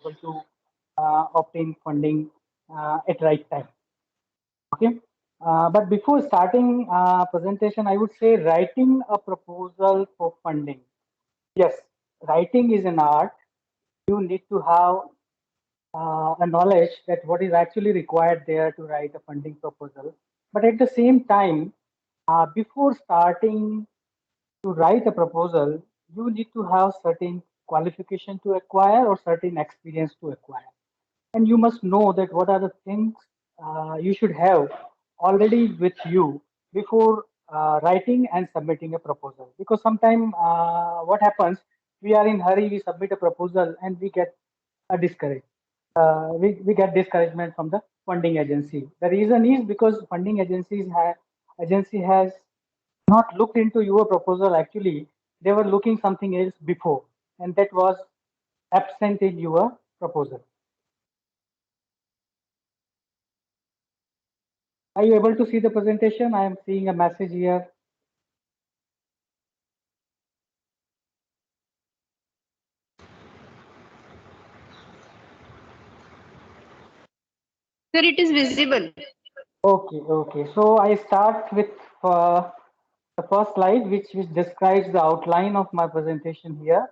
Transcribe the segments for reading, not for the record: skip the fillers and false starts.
able to obtain funding at right time. Okay. But before starting presentation, I would say writing a proposal for funding. Yes, writing is an art. You need to have a knowledge that what is actually required there to write a funding proposal. But at the same time, before starting to write a proposal, you need to have certain qualification to acquire or certain experience to acquire. And you must know that what are the things you should have already with you before writing and submitting a proposal. Because sometimes what happens, we are in hurry, we submit a proposal and we get discouraged. We get discouragement from the funding agency. The reason is because funding agency has not looked into your proposal. Actually, they were looking something else before, and that was absent in your proposal. Are you able to see the presentation? I am seeing a message here. Sir, it is visible. Okay, okay. So I start with the first slide, which describes the outline of my presentation here.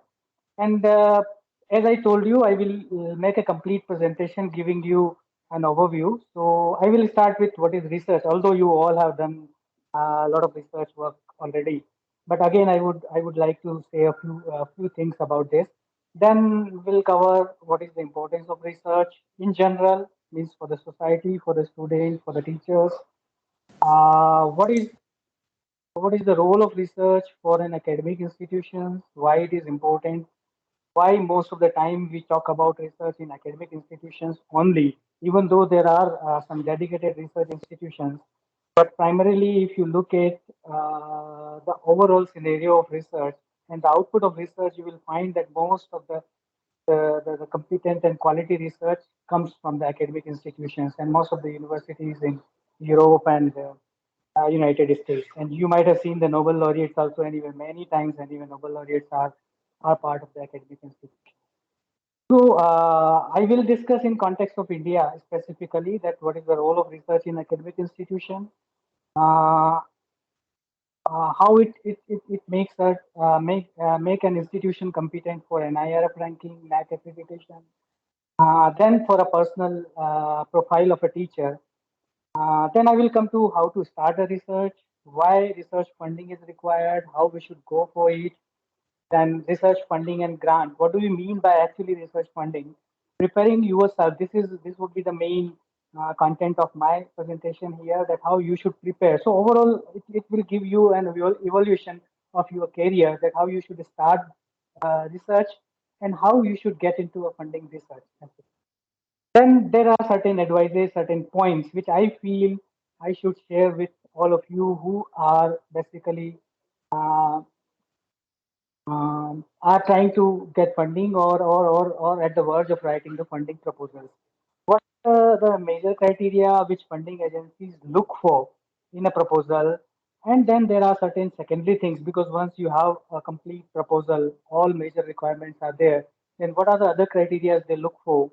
And as I told you, I will make a complete presentation giving you an overview. So I will start with what is research, although you all have done a lot of research work already. But again, I would like to say a few things about this. Then we'll cover what is the importance of research in general, means for the society, for the students, for the teachers. What is the role of research for an academic institution? Why it is important? Why most of the time we talk about research in academic institutions only, even though there are some dedicated research institutions. But primarily, if you look at the overall scenario of research and the output of research, you will find that most of the competent and quality research comes from the academic institutions and most of the universities in Europe and United States. And you might have seen the Nobel laureates also, and even many times, and even Nobel laureates are part of the academic institution. So I will discuss in context of India specifically that what is the role of research in academic institution, uh, how it makes us make an institution competent for NIRF ranking, NAC accreditation. Then for a personal profile of a teacher, then I will come to how to start a research, why research funding is required, how we should go for it, then research funding and grant. What do you mean by actually research funding? Preparing yourself. This would be the main content of my presentation here. That how you should prepare. So overall, it will give you an evaluation of your career. That how you should start research and how you should get into a funding research. Then there are certain advices, certain points which I feel I should share with all of you who are basically uh, are trying to get funding or at the verge of writing the funding proposals. What are the major criteria which funding agencies look for in a proposal? And then there are certain secondary things because once you have a complete proposal, all major requirements are there. Then what are the other criteria they look for?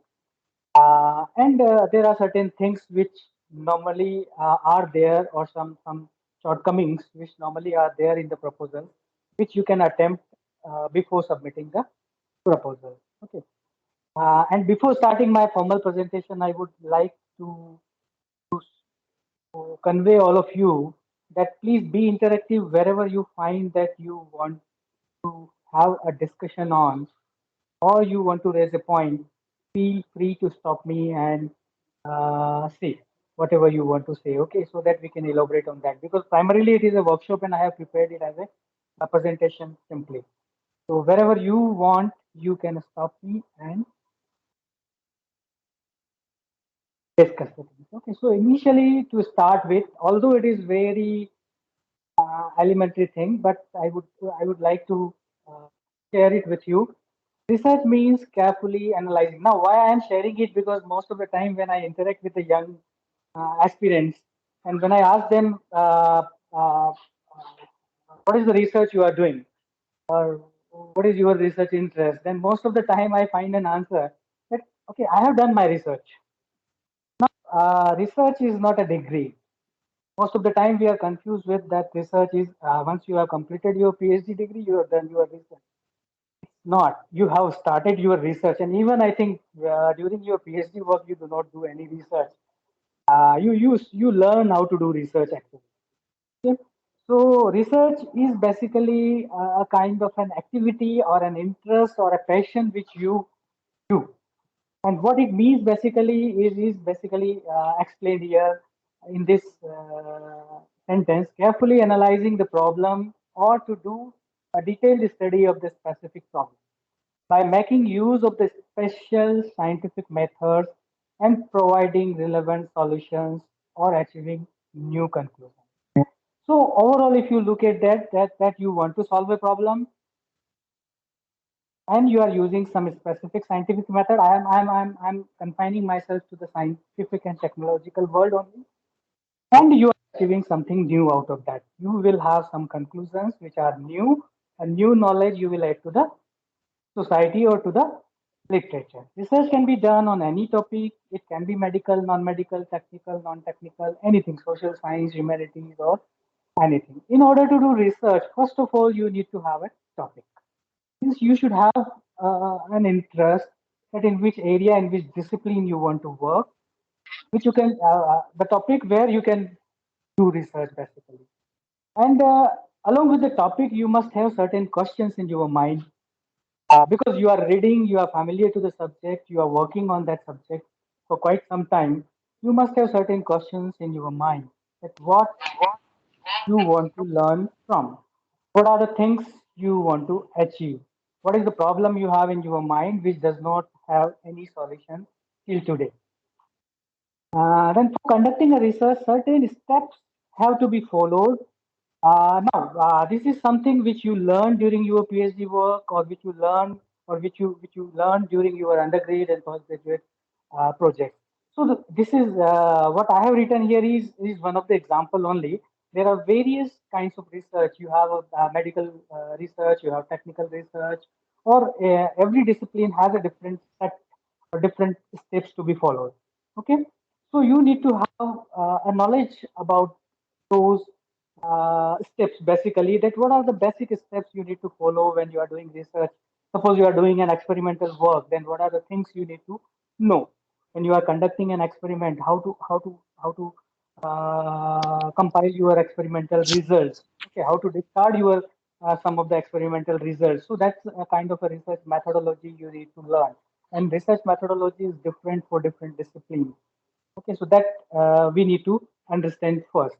And there are certain things which normally are there or some shortcomings which normally are there in the proposal which you can attempt before submitting the proposal. Okay. And before starting my formal presentation, I would like to convey all of you that please be interactive wherever you find that you want to have a discussion on or you want to raise a point, feel free to stop me and say whatever you want to say, okay, so that we can elaborate on that. Because primarily it is a workshop and I have prepared it as a presentation simply. So wherever you want, you can stop me and discuss the things. Okay, so initially to start with, although it is very elementary thing, but I would like to uh, share it with you. Research means carefully analyzing. Now, why I am sharing it because most of the time when I interact with the young aspirants and when I ask them what is the research you are doing or what is your research interest, then most of the time I find an answer that Okay, I have done my research. Research is not a degree. Most of the time, we are confused with that research is once you have completed your PhD degree, you have done your research. Not. You have started your research, and even I think during your PhD work, you do not do any research. You learn how to do research actually. Okay? So research is basically a kind of an activity or an interest or a passion which you do. And what it means basically is basically explained here in this sentence, carefully analyzing the problem or to do a detailed study of the specific problem by making use of the special scientific methods and providing relevant solutions or achieving new conclusions. So overall, if you look at that you want to solve a problem and you are using some specific scientific method, I'm confining myself to the scientific and technological world only, and you are achieving something new out of that. You will have some conclusions which are new, a new knowledge you will add to the society or to the literature. Research can be done on any topic. It can be medical, non-medical, technical, non-technical, anything, social science, humanities, or anything. In order to do research, first of all, you need to have a topic. Means you should have an interest that in which area, in which discipline you want to work, which you can, the topic where you can do research basically. And along with the topic, you must have certain questions in your mind because you are reading, you are familiar to the subject, you are working on that subject for quite some time. You must have certain questions in your mind that what you want to learn from. What are the things you want to achieve? What is the problem you have in your mind which does not have any solution till today? Then, for conducting a research, certain steps have to be followed. Now, this is something which you learn during your PhD work, or which you learn, or which you learn during your undergraduate and postgraduate projects. So this is what I have written here is one of the example only. There are various kinds of research. You have medical research, you have technical research, or every discipline has a different set or different steps to be followed. Okay, so you need to have a knowledge about those steps basically, that what are the basic steps you need to follow when you are doing research. Suppose you are doing an experimental work, then what are the things you need to know when you are conducting an experiment, how to compile your experimental results, okay, how to discard your some of the experimental results. So that's a kind of a research methodology you need to learn, and research methodology is different for different disciplines. Okay, so that we need to understand first.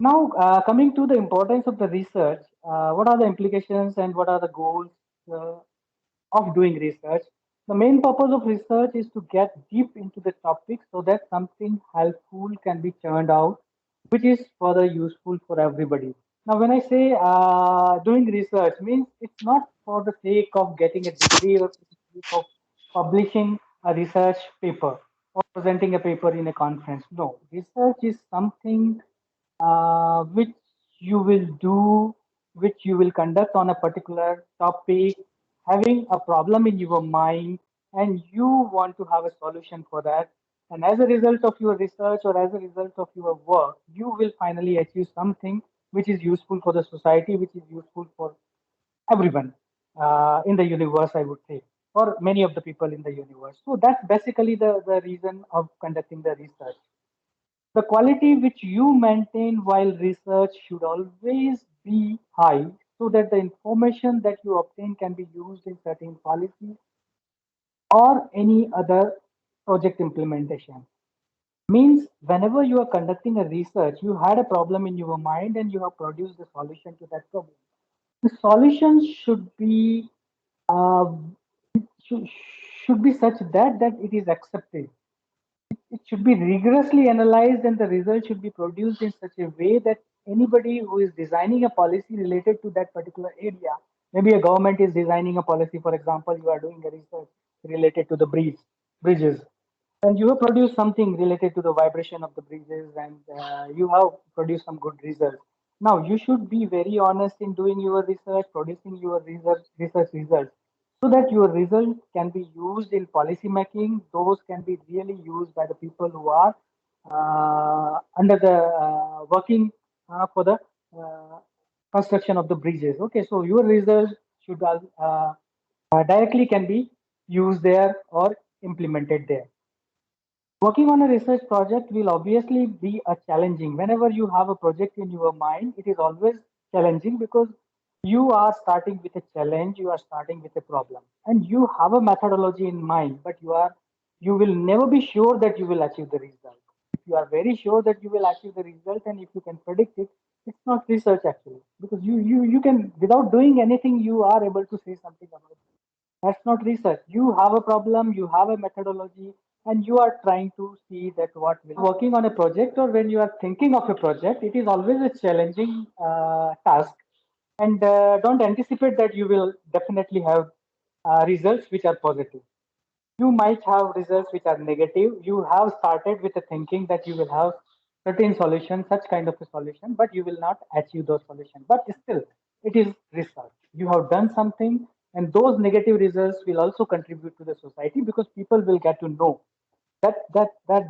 Now, coming to the importance of the research, what are the implications and what are the goals uh, of doing research? The main purpose of research is to get deep into the topic so that something helpful can be churned out, which is further useful for everybody. Now, when I say doing research, means it's not for the sake of getting a degree or for the sake of publishing a research paper or presenting a paper in a conference. No, research is something which you will do, which you will conduct on a particular topic, having a problem in your mind, and you want to have a solution for that. And as a result of your research or as a result of your work, you will finally achieve something which is useful for the society, which is useful for everyone in the universe, I would say, or many of the people in the universe. So that's basically the reason of conducting the research. The quality which you maintain while research should always be high so that the information that you obtain can be used in certain policies or any other project implementation. Means whenever you are conducting a research, you had a problem in your mind and you have produced a solution to that problem. The solution uh, should, should be such that it is accepted. It should be rigorously analyzed and the result should be produced in such a way that anybody who is designing a policy related to that particular area, maybe a government is designing a policy, for example, you are doing a research related to the bridges, and you have produced something related to the vibration of the bridges, and you have produced some good results. Now, you should be very honest in doing your research, producing your research results, so that your result can be used in policy making. Those can be really used by the people who are under the working for the uh, construction of the bridges. Okay, so your result should directly can be used there or implemented there. Working on a research project will obviously be a challenging. Whenever you have a project in your mind, it is always challenging because you are starting with a challenge, you are starting with a problem, and you have a methodology in mind, but you will never be sure that you will achieve the result. If you are very sure that you will achieve the result, and if you can predict it, it's not research actually, because you can, without doing anything, you are able to say something about it. That's not research. You have a problem, you have a methodology, and you are trying to see that what will working on a project, or when you are thinking of a project, it is always a challenging task. And don't anticipate that you will definitely have results which are positive. You might have results which are negative. You have started with the thinking that you will have certain solution, such kind of a solution, but you will not achieve those solutions. But still, it is research. You have done something, and those negative results will also contribute to the society because people will get to know that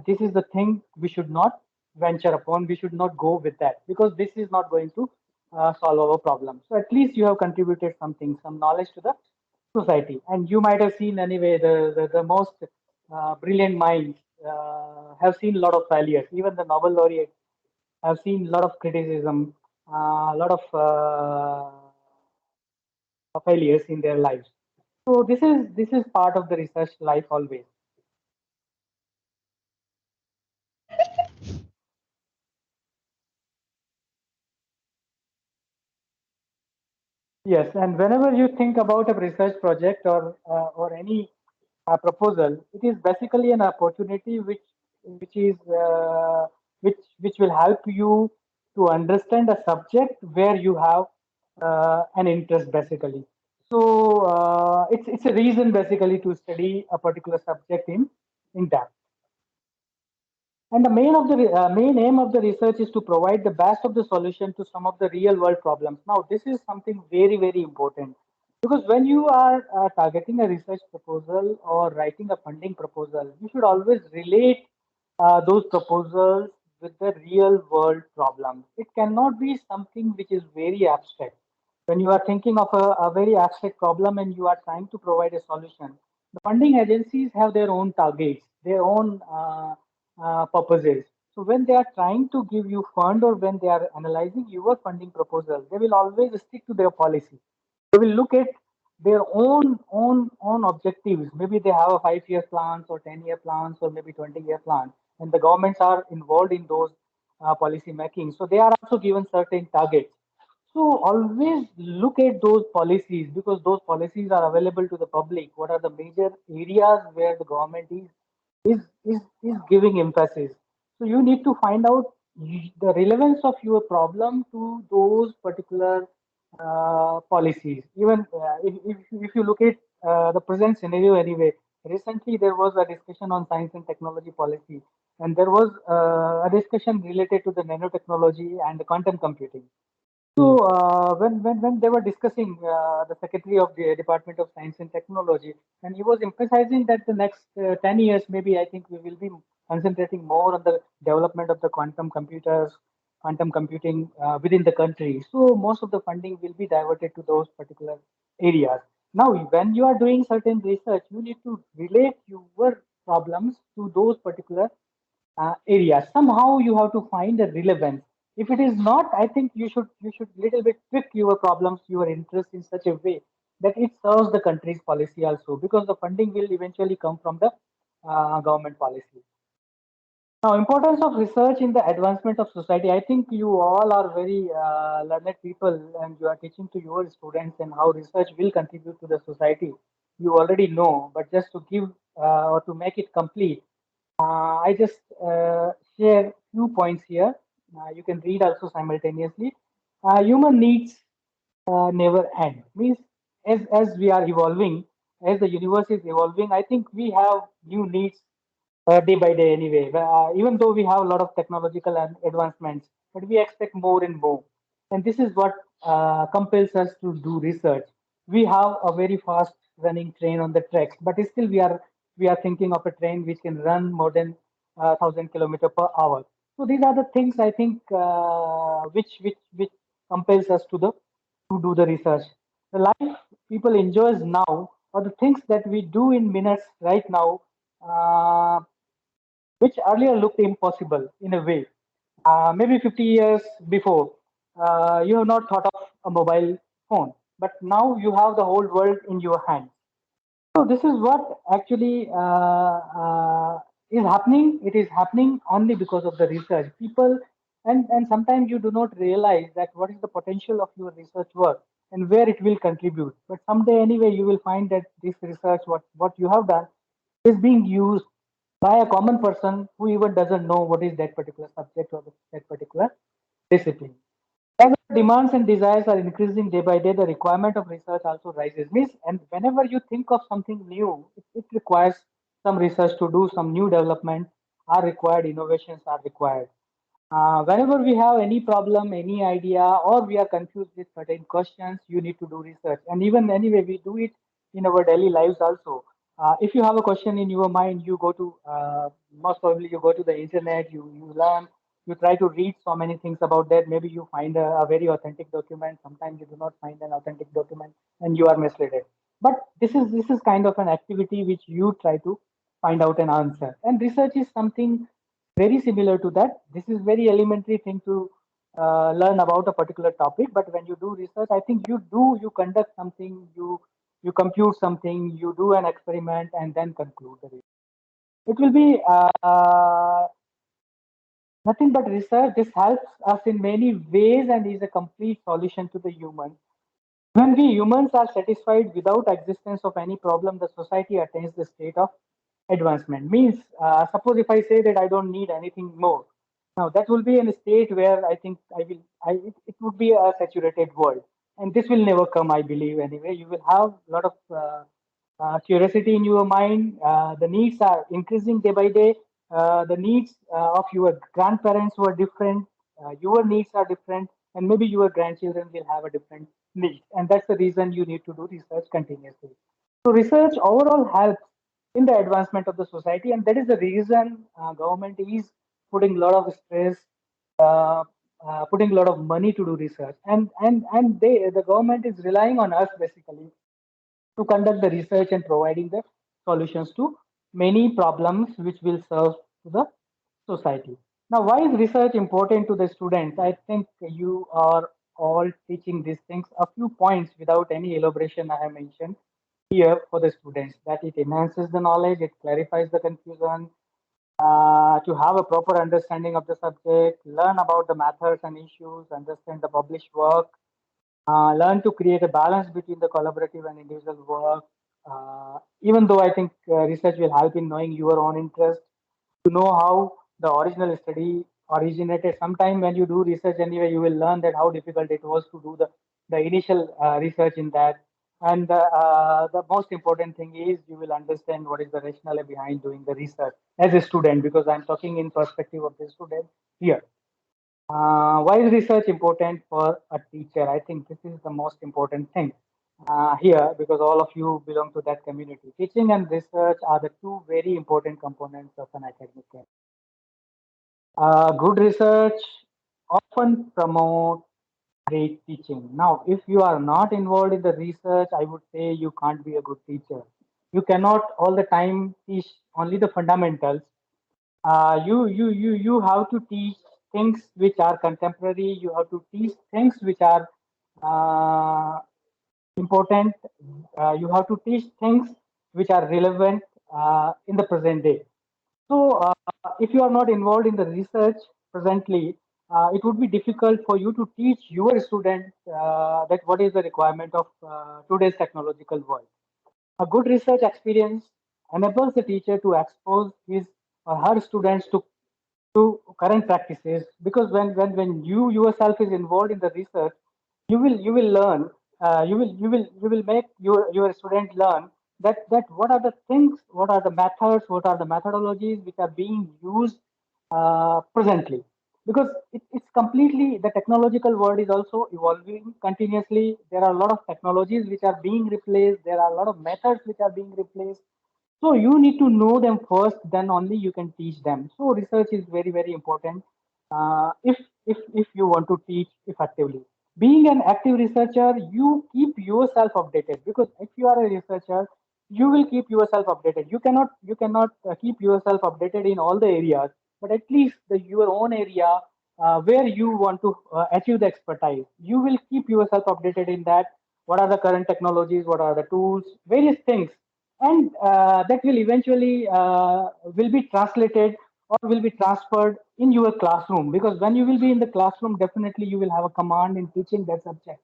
this is the thing we should not venture upon. We should not go with that because this is not going to solve our problem. So at least you have contributed something, some knowledge to the society. And you might have seen anyway the most brilliant minds have seen a lot of failures. Even the Nobel laureates have seen a lot of criticism, a lot of failures in their lives. So this is part of the research life always. Yes, and whenever you think about a research project or any proposal, it is basically an opportunity which is which will help you to understand a subject where you have an interest basically. So it's a reason basically to study a particular subject in depth. And the main aim of the research is to provide the best of the solution to some of the real world problems. Now, this is something very important because when you are targeting a research proposal or writing a funding proposal, you should always relate those proposals with the real world problems. It cannot be something which is very abstract. When you are thinking of a very abstract problem and you are trying to provide a solution, the funding agencies have their own targets, their own purposes. So when they are trying to give you fund or when they are analyzing your funding proposal, they will always stick to their policy. They will look at their own objectives. Maybe they have a 5 year plans or 10 year plans or maybe 20 year plans, and the governments are involved in those policy making. So they are also given certain targets. So always look at those policies because those policies are available to the public. What are the major areas where the government is giving emphasis? So you need to find out the relevance of your problem to those particular policies. Even if you look at the present scenario anyway, recently there was a discussion on science and technology policy, and there was a discussion related to the nanotechnology and the quantum computing. So when they were discussing the secretary of the Department of Science and Technology, and he was emphasizing that the next 10 years, maybe I think we will be concentrating more on the development of the quantum computers, quantum computing within the country. So most of the funding will be diverted to those particular areas. Now, when you are doing certain research, you need to relate your problems to those particular area. Somehow you have to find a relevance. If it is not, I think you should little bit tweak your problems, your interest in such a way that it serves the country's policy also, because the funding will eventually come from the government policy. Now, importance of research in the advancement of society. I think you all are very learned people, and you are teaching to your students and how research will contribute to the society. You already know, but just to give or to make it complete, I just share few points here. You can read also simultaneously. Human needs never end. Means as we are evolving, as the universe is evolving, I think we have new needs day by day anyway. Even though we have a lot of technological advancements, but we expect more and more. And this is what compels us to do research. We have a very fast running train on the tracks, but still we are thinking of a train which can run more than 1,000 kilometers per hour. So these are the things I think which compels us to do the research. The life people enjoys now, or the things that we do in minutes right now, uh, which earlier looked impossible in a way. Maybe 50 years before, you have not thought of a mobile phone, but now you have the whole world in your hand. So this is what actually is happening. It is happening only because of the research. People, and sometimes you do not realize that what is the potential of your research work and where it will contribute. But someday anyway, you will find that this research, what you have done, is being used by a common person who even doesn't know what is that particular subject or that particular discipline. As our demands and desires are increasing day by day, the requirement of research also rises. Means, and whenever you think of something new, it requires some research to do, some new development are required, innovations are required. Whenever we have any problem, any idea, or we are confused with certain questions, you need to do research. And even anyway, we do it in our daily lives also. If you have a question in your mind, you go to most probably you go to the internet, you learn, you try to read so many things about that. Maybe you find a very authentic document. Sometimes you do not find an authentic document, and you are misled. But this is kind of an activity which you try to find out an answer. And research is something very similar to that. This is very elementary thing to learn about a particular topic. But when you do research, I think you conduct something, you compute something, you do an experiment, and then conclude the research. It will be nothing but research. This helps us in many ways and is a complete solution to the human. When we humans are satisfied without existence of any problem, the society attains the state of advancement. Means, suppose if I say that I don't need anything more, now that will be in a state where I think it would be a saturated world, and this will never come. I believe anyway. You will have a lot of curiosity in your mind. The needs are increasing day by day. The needs of your grandparents were different. Your needs are different, and maybe your grandchildren will have a different need. And that's the reason you need to do research continuously. So research overall helps in the advancement of the society, and that is the reason government is putting a lot of stress, uh, putting a lot of money to do research, and the government is relying on us basically to conduct the research and providing the solutions to many problems which will serve to the society. Now, why is research important to the students? I think you are all teaching these things. A few points without any elaboration I have mentioned here for the students that it enhances the knowledge, it clarifies the confusion, to have a proper understanding of the subject, learn about the methods and issues, understand the published work, learn to create a balance between the collaborative and individual work. Even though I think research will help in knowing your own interest, to know how the original study originated. Sometime when you do research anyway, you will learn that how difficult it was to do the initial research in that. And the most important thing is you will understand what is the rationale behind doing the research as a student, because I'm talking in perspective of the student here. Why is research important for a teacher? I think this is the most important thing here because all of you belong to that community. Teaching and research are the two very important components of an academic career. Good research often promote great teaching. Now, if you are not involved in the research, I would say you can't be a good teacher. You cannot all the time teach only the fundamentals. You have to teach things which are contemporary. You have to teach things which are uh, important. You have to teach things which are relevant in the present day. So, if you are not involved in the research presently, it would be difficult for you to teach your student that what is the requirement of today's technological world. A good research experience enables the teacher to expose his or her students to current practices, because when you yourself is involved in the research, you will learn, you will make your student learn that what are the things, what are the methods, what are the methodologies which are being used presently. because it's completely, the technological world is also evolving continuously. There are a lot of technologies which are being replaced. There are a lot of methods which are being replaced. So you need to know them first, then only you can teach them. So research is very, very important if you want to teach effectively. Being an active researcher, you keep yourself updated, because if you are a researcher, you will keep yourself updated. You cannot keep yourself updated in all the areas, but at least your own area where you want to achieve the expertise, you will keep yourself updated in that. What are the current technologies? What are the tools? Various things, and that will eventually will be translated or will be transferred in your classroom, because when you will be in the classroom, definitely you will have a command in teaching that subject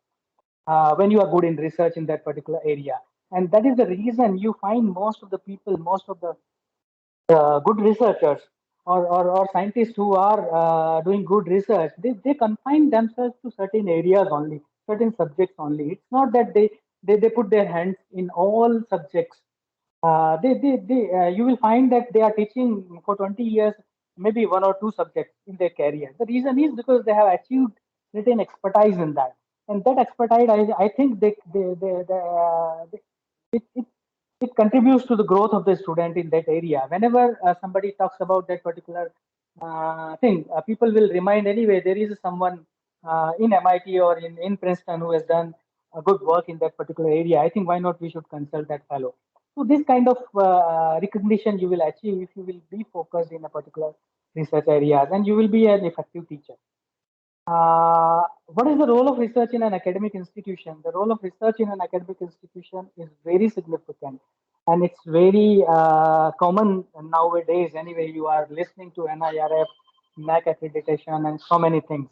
when you are good in research in that particular area. And that is the reason you find most of the people, most of the good researchers, or scientists who are doing good research, they confine themselves to certain areas only, certain subjects only. It's not that they put their hands in all subjects. You will find that they are teaching for 20 years, maybe one or two subjects in their career. The reason is because they have achieved certain expertise in that. And that expertise, I think it it contributes to the growth of the student in that area. Whenever somebody talks about that particular thing, people will remind anyway, there is someone in MIT or in Princeton who has done a good work in that particular area. I think why not we should consult that fellow. So this kind of recognition you will achieve if you will be focused in a particular research areas, and you will be an effective teacher. What is the role of research in an academic institution? The role of research in an academic institution is very significant, and it's very common nowadays. Anyway, you are listening to NIRF, NAC accreditation, and so many things.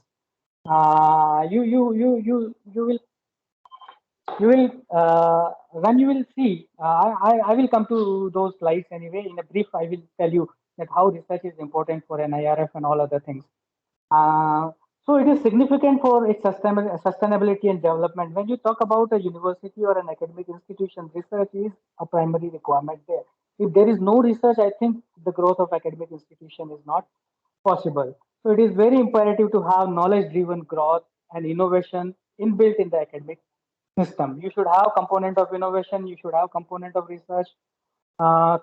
You will when you will see, I will come to those slides anyway. In a brief, I will tell you that how research is important for NIRF and all other things. Uh, so it is significant for its sustainability and development. When you talk about a university or an academic institution, research is a primary requirement there. If there is no research, I think the growth of academic institution is not possible. So it is very imperative to have knowledge-driven growth and innovation inbuilt in the academic system. You should have component of innovation. You should have component of research.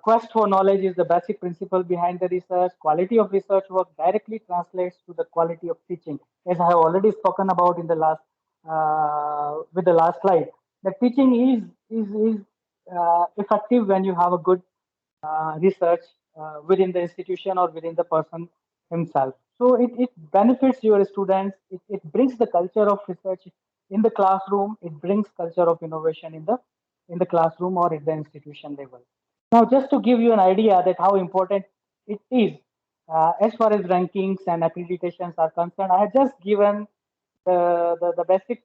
Quest for knowledge is the basic principle behind the research. Quality of research work directly translates to the quality of teaching, as I have already spoken about in the last with the last slide. The teaching is effective when you have a good research within the institution or within the person himself. So it benefits your students. It brings the culture of research in the classroom. It brings culture of innovation in the classroom or at the institution level. Now, just to give you an idea that how important it is, as far as rankings and accreditations are concerned, I have just given the basic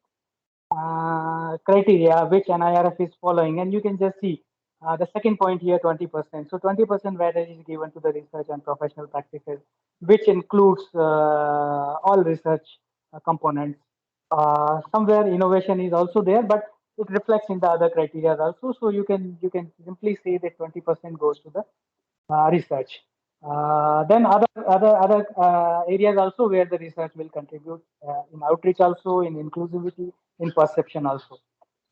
criteria which NIRF is following, and you can just see the second point here, 20%. So 20% weightage is given to the research and professional practices, which includes all research components. Somewhere innovation is also there, but it reflects in the other criteria also. So you can simply say that 20% goes to the research. Then other areas also where the research will contribute in outreach also, in inclusivity, in perception also.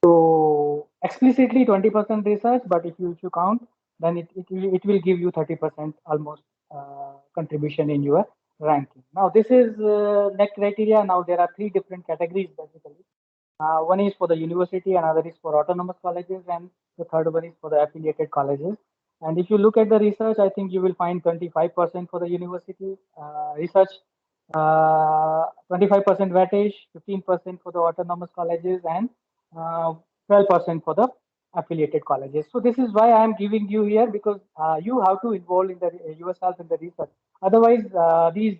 So explicitly 20% research, but if you count, then it will give you 30% almost contribution in your ranking. Now this is net criteria. Now there are three different categories basically. One is for the university, another is for autonomous colleges, and the third one is for the affiliated colleges. And if you look at the research, I think you will find 25% for the university research, 25% weightage, 15% for the autonomous colleges, and 12% for the affiliated colleges. So this is why I am giving you here, because you have to involve in the yourself in the research. Otherwise, these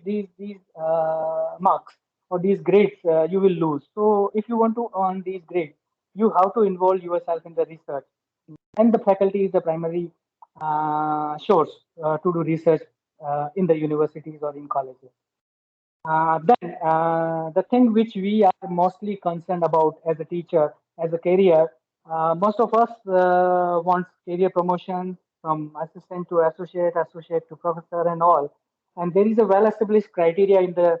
marks or these grades you will lose. So if you want to earn these grades, you have to involve yourself in the research, and the faculty is the primary source to do research in the universities or in colleges. Then the thing which we are mostly concerned about as a teacher, as a career, most of us want career promotion from assistant to associate, associate to professor, and all. And there is a well-established criteria in the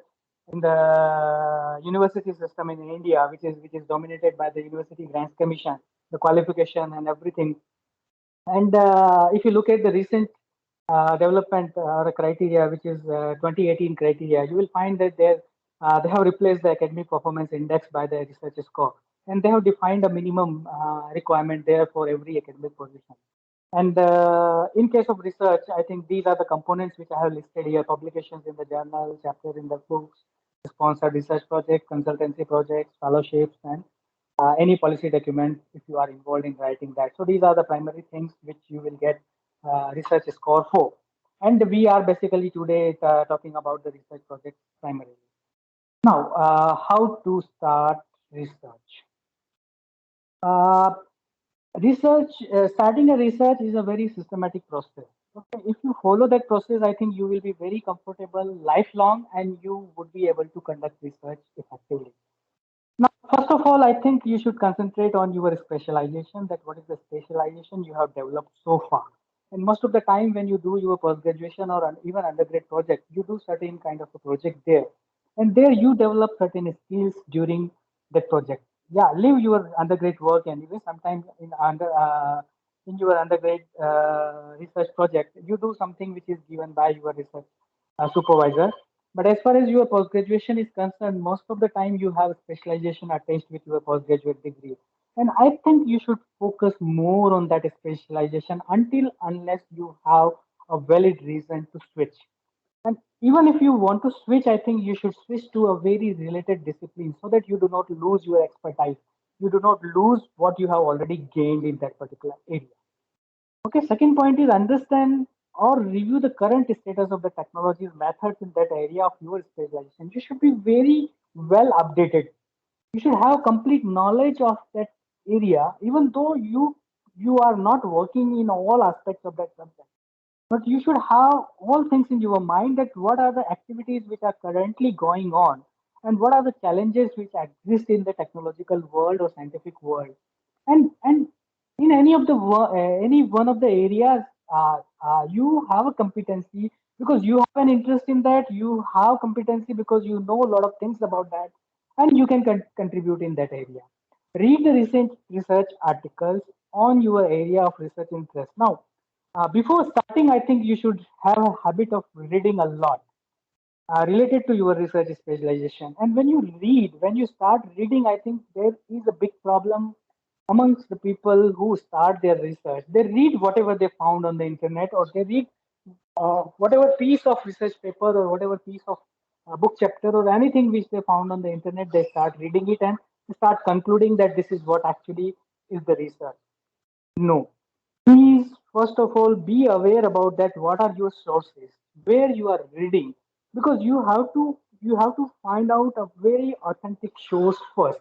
in the university system in India, which is dominated by the University Grants Commission, the qualification and everything. And if you look at the recent development criteria, which is 2018 criteria, you will find that they have replaced the academic performance index by the research score, and they have defined a minimum requirement there for every academic position. And in case of research, I think these are the components which I have listed here: publications in the journal, chapter in the books, sponsored research project, consultancy projects, fellowships, and any policy document if you are involved in writing that. So these are the primary things which you will get research score for. And we are basically today talking about the research project primarily. Now, how to start research? Uh, Starting a research is a very systematic process. Okay, if you follow that process, I think you will be very comfortable lifelong, and you would be able to conduct research effectively. Now, first of all, I think you should concentrate on your specialization. That what is the specialization you have developed so far. And most of the time, when you do your post graduation or even undergrad project, you do certain kind of a project there, and there you develop certain skills during that project. Yeah, leave your undergrad work anyway. Sometimes in your undergrad research project, you do something which is given by your research supervisor. But as far as your post-graduation is concerned, most of the time you have specialization attached with your postgraduate degree. And I think you should focus more on that specialization until unless you have a valid reason to switch. And even if you want to switch, I think you should switch to a very related discipline so that you do not lose your expertise. You do not lose what you have already gained in that particular area. Okay, second point is understand or review the current status of the technologies methods in that area of your specialization. You should be very well updated. You should have complete knowledge of that area, even though you are not working in all aspects of that subject. But you should have all things in your mind that what are the activities which are currently going on and what are the challenges which exist in the technological world or scientific world. And in any of the any one of the areas you have a competency because you have an interest in that, you have competency because you know a lot of things about that, and you can contribute in that area. Read the recent research articles on your area of research interest. Now, before starting, I think you should have a habit of reading a lot related to your research specialization. And when you start reading, I think there is a big problem amongst the people who start their research. They read whatever they found on the internet, or they read whatever piece of research paper or whatever piece of book chapter or anything which they found on the internet. They start reading it and start concluding that this is what actually is the research. No, please first of all be aware about that. What are your sources, where you are reading, because you have to find out a very authentic source first.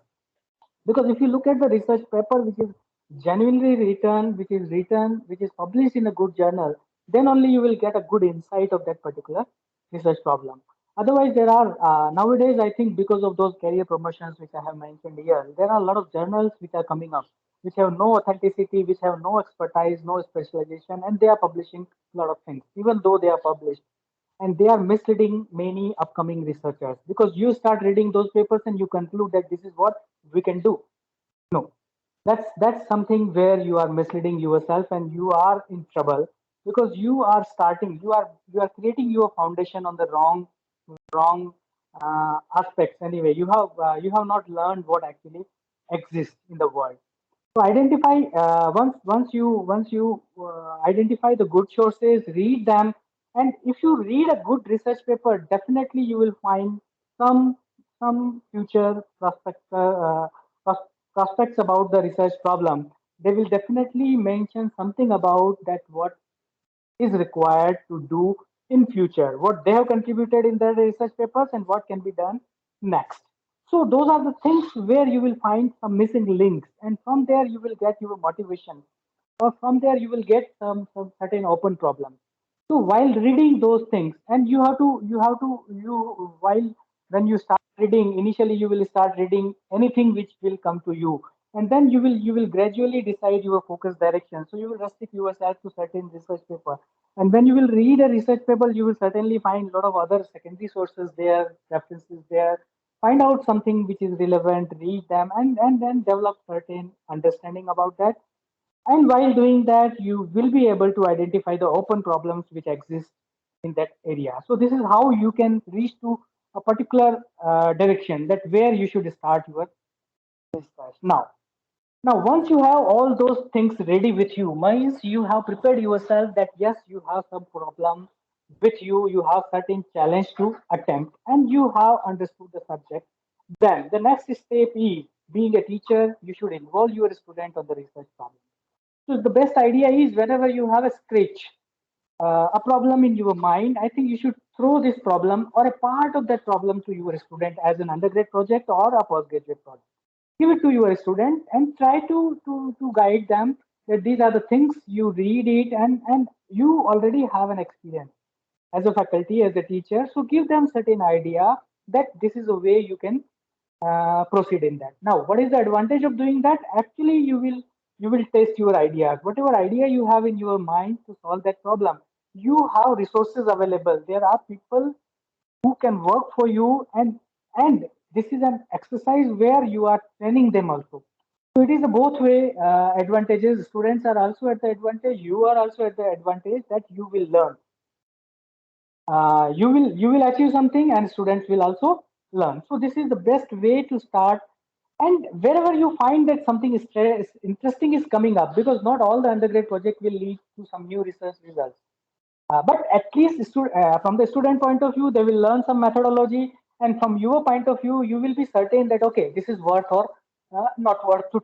Because if you look at the research paper which is genuinely written, which is published in a good journal, then only you will get a good insight of that particular research problem. Otherwise, there are nowadays, I think, because of those career promotions which I have mentioned here, there are a lot of journals which are coming up, which have no authenticity, which have no expertise, no specialization, and they are publishing a lot of things, even though they are published, and they are misleading many upcoming researchers because you start reading those papers and you conclude that this is what we can do. No, that's something where you are misleading yourself and you are in trouble, because you are creating your foundation on the wrong aspects. Anyway, you have not learned what actually exists in the world. So identify once you identify the good sources, read them, and if you read a good research paper, definitely you will find some some future prospects about the research problem. They will definitely mention something about that what is required to do in future, what they have contributed in their research papers and what can be done next. So those are the things where you will find some missing links, and from there you will get your motivation, or from there you will get some certain open problems. So while reading those things, and you while when you start reading, initially you will start reading anything which will come to you. and then you will gradually decide your focus direction. So you will restrict yourself to certain research paper, and when you will read a research paper, you will certainly find a lot of other secondary sources there, references there. Find out something which is relevant, read them, and then develop certain understanding about that. And while doing that, you will be able to identify the open problems which exist in that area. So this is how you can reach to a particular direction, that where you should start your research. Now, once you have all those things ready with you, means you have prepared yourself that yes, you have some problem with you, you have certain challenge to attempt, and you have understood the subject. Then the next step is, being a teacher, you should involve your student on the research problem. So the best idea is, whenever you have a scratch, a problem in your mind, I think you should throw this problem or a part of that problem to your student as an undergrad project or a postgraduate project. Give it to your student and try to guide them that these are the things. You read it, and you already have an experience as a faculty, as a teacher. So give them certain idea that this is a way you can proceed in that. Now, what is the advantage of doing that? Actually, you will test your ideas. Whatever idea you have in your mind to solve that problem, you have resources available. There are people who can work for you, and this is an exercise where you are training them also. So it is a both way advantages. Students are also at the advantage. You are also at the advantage that you will learn. You will achieve something, and students will also learn. So this is the best way to start. And wherever you find that something is interesting is coming up, because not all the undergrad project will lead to some new research results. But at least from the student point of view, they will learn some methodology, and from your point of view, you will be certain that okay, this is worth or not worth to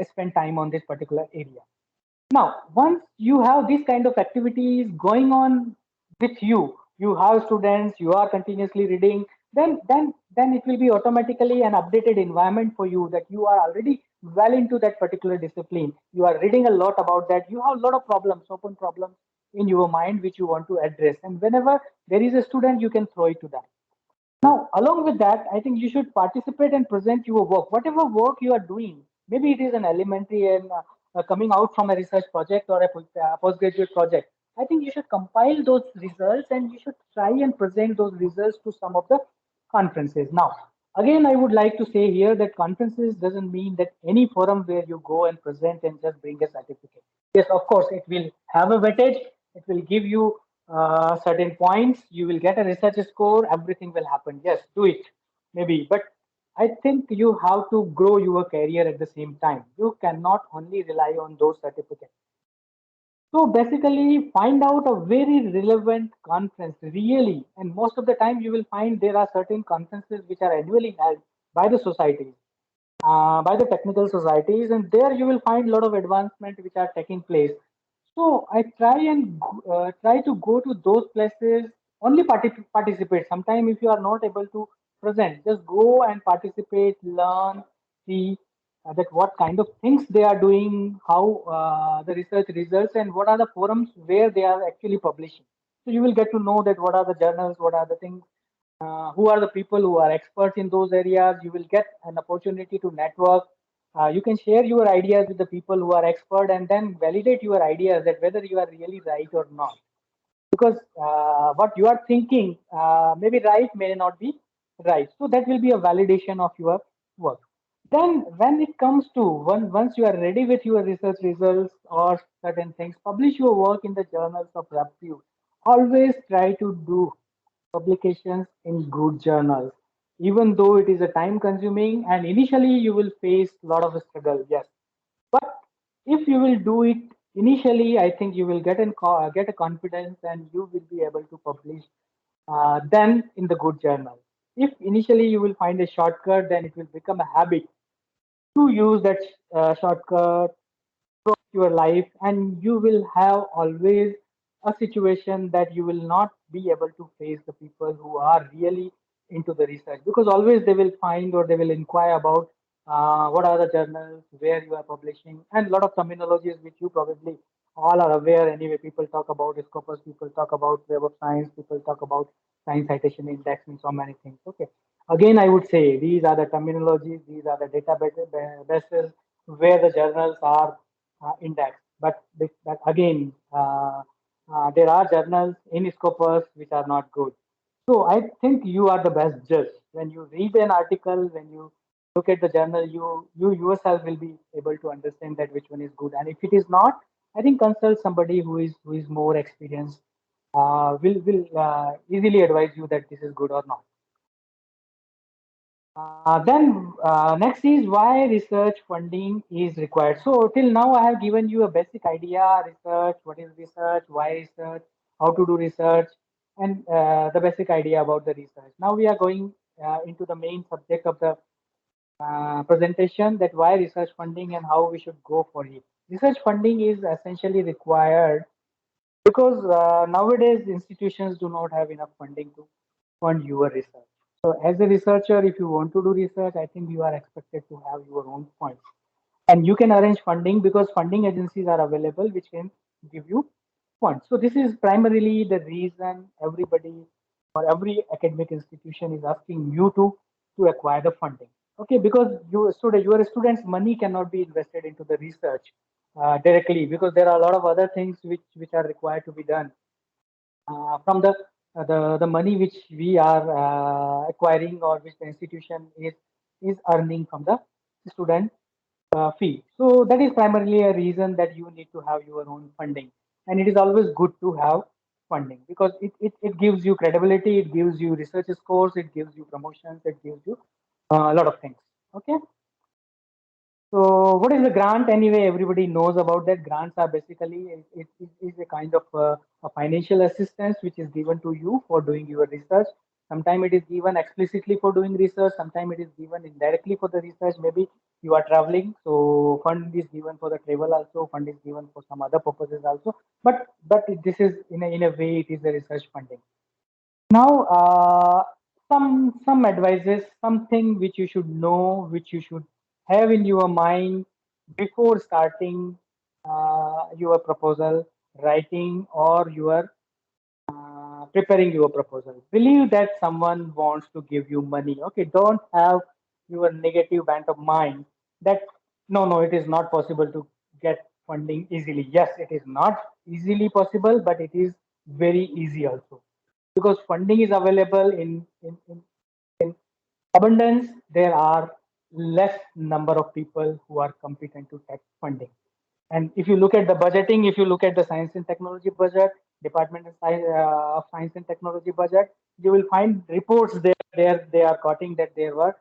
spend time on this particular area. Now, once you have these kind of activities going on with you, you have students, you are continuously reading, then it will be automatically an updated environment for you, that you are already well into that particular discipline. You are reading a lot about that. You have a lot of problems, open problems in your mind which you want to address. And whenever there is a student, you can throw it to them. Now, along with that, I think you should participate and present your work. Whatever work you are doing, maybe it is an elementary and coming out from a research project or a postgraduate project. I think you should compile those results, and you should try and present those results to some of the conferences. Now, again, I would like to say here that conferences doesn't mean that any forum where you go and present and just bring a certificate. Yes, of course, it will have a weightage. It will give you certain points. You will get a research score. Everything will happen. Yes, do it, maybe. But I think you have to grow your career at the same time. You cannot only rely on those certificates. So basically, find out a very relevant conference, really. And most of the time, you will find there are certain conferences which are annually held by the societies, by the technical societies, and there you will find a lot of advancement which are taking place. So I try to go to those places, only participate. Sometimes if you are not able to present, just go and participate, learn, see that what kind of things they are doing, how the research results, and what are the forums where they are actually publishing. So you will get to know that what are the journals, what are the things, who are the people who are experts in those areas. You will get an opportunity to network. You can share your ideas with the people who are expert, and then validate your ideas that whether you are really right or not. Because what you are thinking may be right, may not be right. So that will be a validation of your work. Then when it comes to once you are ready with your research results or certain things, publish your work in the journals of repute. Always try to do publications in good journals, even though it is a time consuming and initially you will face a lot of struggle. Yes, but if you will do it initially, I think you will get a confidence, and you will be able to publish then in the good journal. If initially you will find a shortcut, then it will become a habit to use that shortcut your life, and you will have always a situation that you will not be able to face the people who are really into the research, because always they will find or they will inquire about what are the journals where you are publishing, and a lot of terminologies which you probably all are aware anyway. People talk about Scopus, people talk about Web of Science, people talk about Science Citation Index, and so many things. Okay, again I would say these are the terminologies, these are the databases where the journals are indexed. But again, there are journals in Scopus which are not good. So I think you are the best judge. When you read an article, when you look at the journal, you yourself will be able to understand that which one is good. And if it is not, I think consult somebody who is more experienced. Will easily advise you that this is good or not. Then next is why research funding is required. So till now I have given you a basic idea, research, what is research, why research, how to do research, and the basic idea about the research. Now we are going into the main subject of the presentation, that why research funding and how we should go for it. Research funding is essentially required because nowadays institutions do not have enough funding to fund your research. So as a researcher, if you want to do research, I think you are expected to have your own funds. And you can arrange funding because funding agencies are available which can give you funds. So this is primarily the reason everybody or every academic institution is asking you to acquire the funding. Okay, because your students' money cannot be invested into the research directly, because there are a lot of other things which are required to be done from the money which we are acquiring, or which the institution is earning from the student fee. So that is primarily a reason that you need to have your own funding. And it is always good to have funding because it gives you credibility, it gives you research scores, it gives you promotions, it gives you a lot of things. Okay. So, what is the grant anyway? Everybody knows about that. Grants are basically it is a kind of a financial assistance which is given to you for doing your research. Sometimes it is given explicitly for doing research. Sometimes it is given indirectly for the research. Maybe you are traveling, so fund is given for the travel also. Fund is given for some other purposes also. But this is in a way it is a research funding. Now, some advices, something which you should know, which you should have in your mind before starting your proposal, writing, or your preparing your proposal. Believe that someone wants to give you money. Okay, don't have your negative bent of mind that no, it is not possible to get funding easily. Yes, it is not easily possible, but it is very easy also because funding is available in abundance. There are less number of people who are competent to take funding. And if you look at the budgeting, if you look at the science and technology budget, Department of Science and Technology budget, you will find reports there they are quoting that there were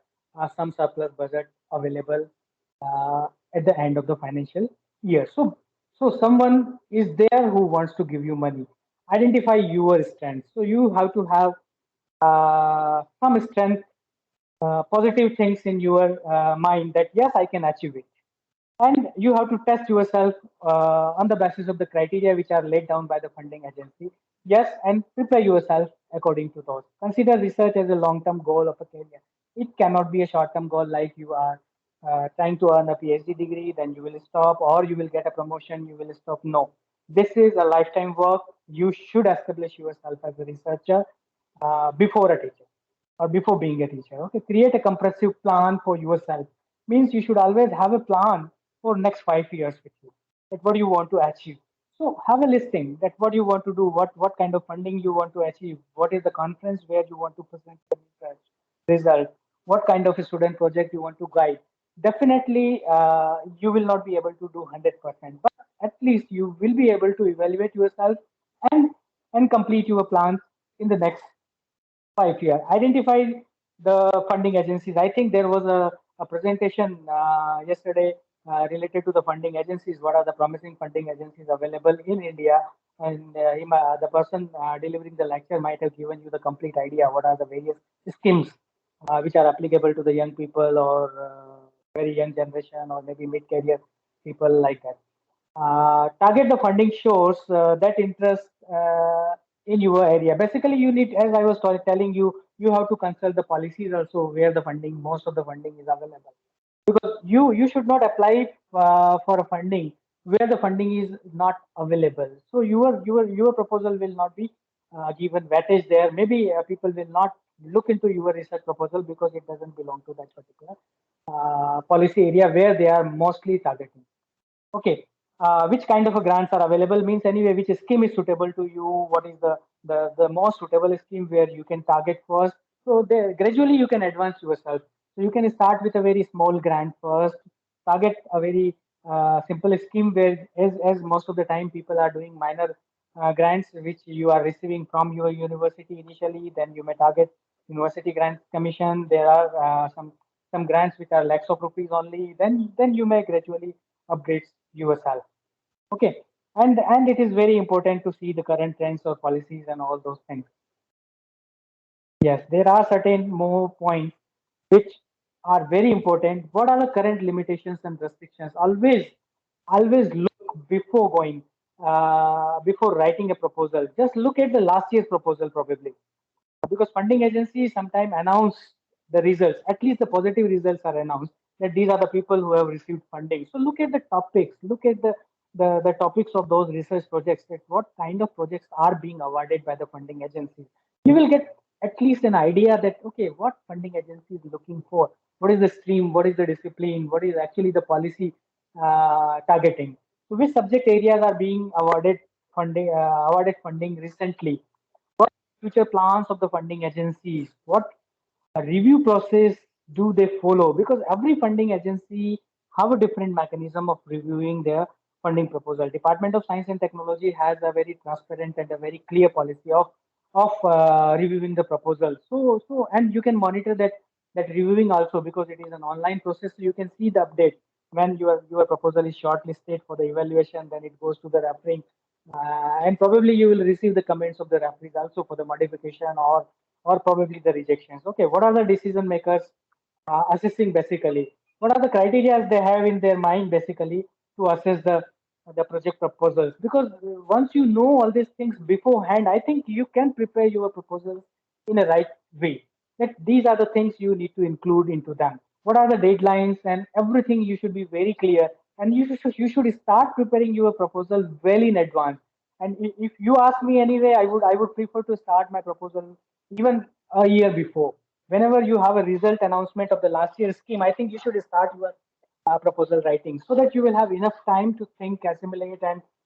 some surplus budget available at the end of the financial year. So someone is there who wants to give you money. Identify your strengths. So you have to have some strength, positive things in your mind that yes, I can achieve it. And you have to test yourself on the basis of the criteria which are laid down by the funding agency. Yes, and prepare yourself according to those. Consider research as a long-term goal of a career. It cannot be a short-term goal like you are trying to earn a PhD degree, then you will stop, or you will get a promotion, you will stop. No, this is a lifetime work. You should establish yourself as a researcher before a teacher or before being a teacher. Okay, create a comprehensive plan for yourself. Means you should always have a plan for next 5 years with you. That what you want to achieve. So have a listing that what you want to do, what kind of funding you want to achieve, what is the conference where you want to present your research result, what kind of a student project you want to guide. Definitely, you will not be able to do 100%, but at least you will be able to evaluate yourself and and complete your plans in the next 5 years. Identify the funding agencies. I think there was a presentation yesterday related to the funding agencies. What are the promising funding agencies available in India? And the person delivering the lecture might have given you the complete idea. What are the various schemes which are applicable to the young people or very young generation or maybe mid-career people like that. Target the funding source that interest in your area. Basically, you need, as I was telling you, you have to consult the policies also where the funding, most of the funding is available. Because you should not apply for a funding where the funding is not available. So your proposal will not be given weightage there. Maybe people will not look into your research proposal because it doesn't belong to that particular policy area where they are mostly targeting. Okay. Which kind of a grants are available means anyway, which scheme is suitable to you? What is the most suitable scheme where you can target first? So there, gradually you can advance yourself. So you can start with a very small grant first, target a very simple scheme where, as most of the time people are doing minor grants which you are receiving from your university initially. Then you may target University Grants Commission. There are some grants which are lakhs of rupees only. Then you may gradually upgrade yourself. Okay, and it is very important to see the current trends or policies and all those things. Yes, there are certain more points which are very important. What are the current limitations and restrictions? Always look before going, before writing a proposal. Just look at the last year's proposal probably, because funding agencies sometimes announce the results. At least the positive results are announced that these are the people who have received funding. So look at the topics, look at the topics of those research projects, that what kind of projects are being awarded by the funding agencies. You will get at least an idea that okay, what funding agency is looking for, what is the stream, what is the discipline, what is actually the policy targeting. So which subject areas are being awarded funding recently, future plans of the funding agencies, what review process do they follow, because every funding agency have a different mechanism of reviewing their funding proposal. Department of Science and Technology has a very transparent and a very clear policy of reviewing the proposal. So and you can monitor that reviewing also, because it is an online process. So you can see the update when your proposal is shortlisted for the evaluation. Then it goes to the referring, and probably you will receive the comments of the referees also for the modification or probably the rejections. Okay, what are the decision makers assessing basically? What are the criteria they have in their mind basically to assess the project proposals? Because once you know all these things beforehand, I think you can prepare your proposals in a right way. That these are the things you need to include into them. What are the deadlines and everything? You should be very clear, and you should start preparing your proposal well in advance. And if you ask me anyway, I would prefer to start my proposal even a year before. Whenever you have a result announcement of the last year's scheme, I think you should start your proposal writing so that you will have enough time to think, assimilate,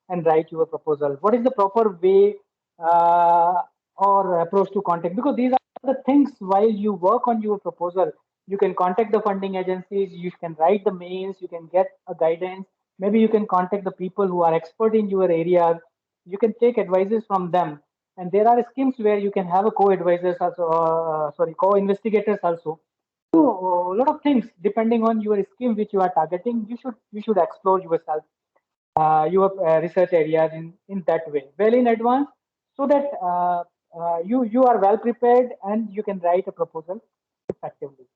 and write your proposal. What is the proper way uh, or approach to contact? Because these are the things while you work on your proposal. You can contact the funding agencies, you can write the mails, you can get a guidance. Maybe you can contact the people who are expert in your area. You can take advices from them, and there are schemes where you can have a co-advisors also, sorry, co-investigators also. So a lot of things depending on your scheme which you are targeting, you should explore yourself, your research areas in that way, well in advance, so that you are well prepared and you can write a proposal effectively.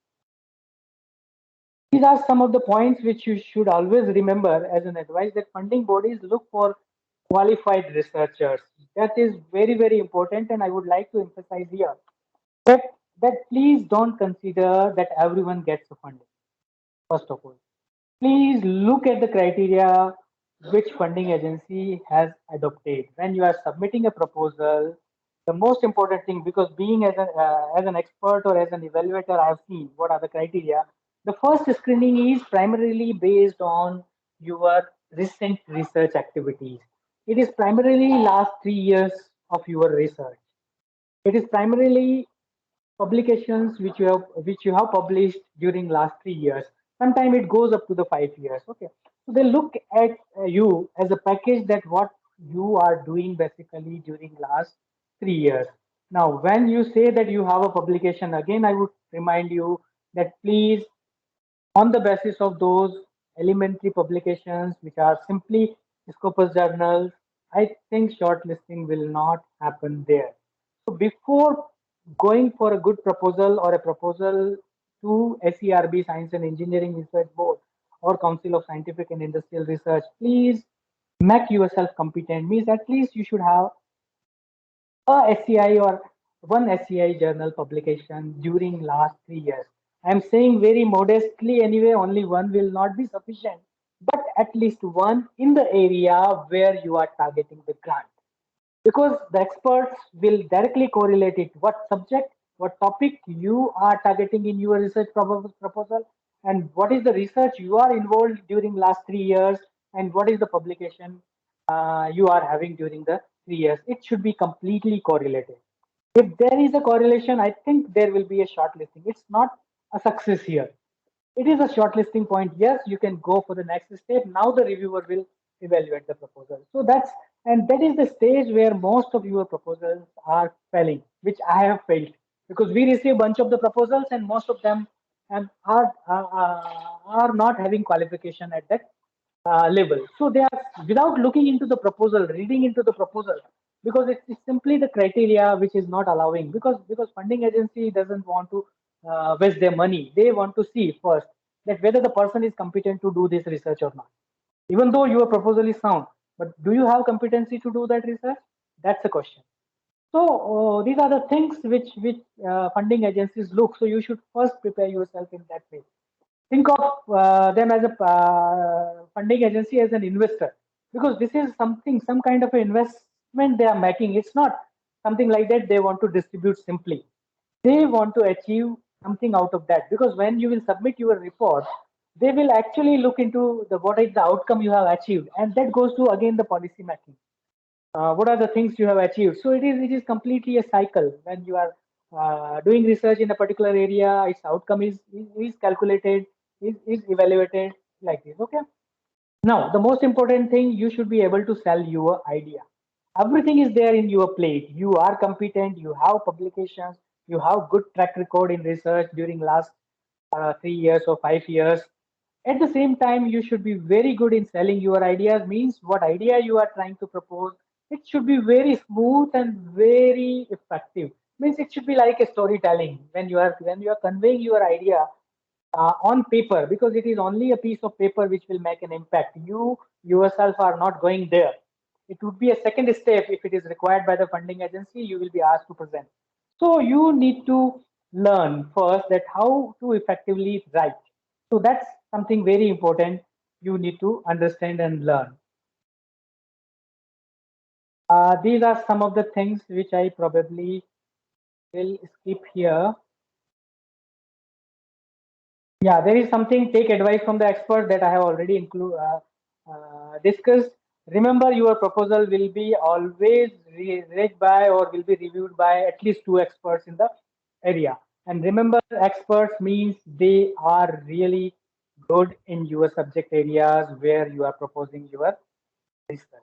These are some of the points which you should always remember as an advice, that funding bodies look for qualified researchers. That is very, very important, and I would like to emphasize here that that please don't consider that everyone gets the funding. First of all, please look at the criteria which funding agency has adopted when you are submitting a proposal. The most important thing, because being as an expert or as an evaluator, I have seen what are the criteria. The first screening is primarily based on your recent research activities. It is primarily last 3 years of your research. It is primarily publications which you have published during last 3 years. Sometimes it goes up to the 5 years. Okay, so they look at you as a package, that what you are doing basically during last 3 years. Now when you say that you have a publication, again I would remind you that please, on the basis of those elementary publications which are simply Scopus journals, I think shortlisting will not happen there. So before going for a good proposal or a proposal to SERB, Science and Engineering Research Board, or Council of Scientific and Industrial Research, please make yourself competent. Means at least you should have a SCI or one SCI journal publication during last 3 years. I'm saying very modestly anyway, only one will not be sufficient, but at least one in the area where you are targeting the grant. because the experts will directly correlate it what subject, what topic you are targeting in your research proposal, and what is the research you are involved during last 3 years, and what is the publication you are having during the 3 years. It should be completely correlated. If there is a correlation, I think there will be a shortlisting. It's not a success here. It is a shortlisting point. Yes, you can go for the next step. Now the reviewer will evaluate the proposal. So that is the stage where most of your proposals are failing, which I have failed because we receive a bunch of the proposals and most of them are not having qualification at that level. So they are without looking into the proposal, reading into the proposal, because it's simply the criteria which is not allowing. Because funding agency doesn't want to waste their money. They want to see first that whether the person is competent to do this research or not. Even though your proposal is sound, but do you have competency to do that research? That's the question. So these are the things which funding agencies look. So you should first prepare yourself in that way. Think of them as a funding agency as an investor, because this is something, some kind of an investment they are making. It's not something like that they want to distribute simply. They want to achieve something out of that, because when you will submit your report, they will actually look into the what is the outcome you have achieved, and that goes to again the policy making. What are the things you have achieved. So it is completely a cycle. When you are doing research in a particular area, its outcome is calculated, is evaluated, like this. Okay. Now the most important thing, you should be able to sell your idea. Everything is there in your plate. You are competent, you have publications, you have good track record in research during last 3 years or 5 years. At the same time, you should be very good in selling your ideas. Means what idea you are trying to propose, it should be very smooth and very effective. Means it should be like a storytelling when you are conveying your idea on paper, because it is only a piece of paper which will make an impact. You yourself are not going there. It would be a second step. If it is required by the funding agency, you will be asked to present. So you need to learn first that how to effectively write. So that's something very important you need to understand and learn. These are some of the things which I probably will skip here. Yeah, there is something, take advice from the expert, that I have already discussed. Remember, your proposal will be always read by or will be reviewed by at least two experts in the area. And remember, experts means they are really good in your subject areas where you are proposing your research.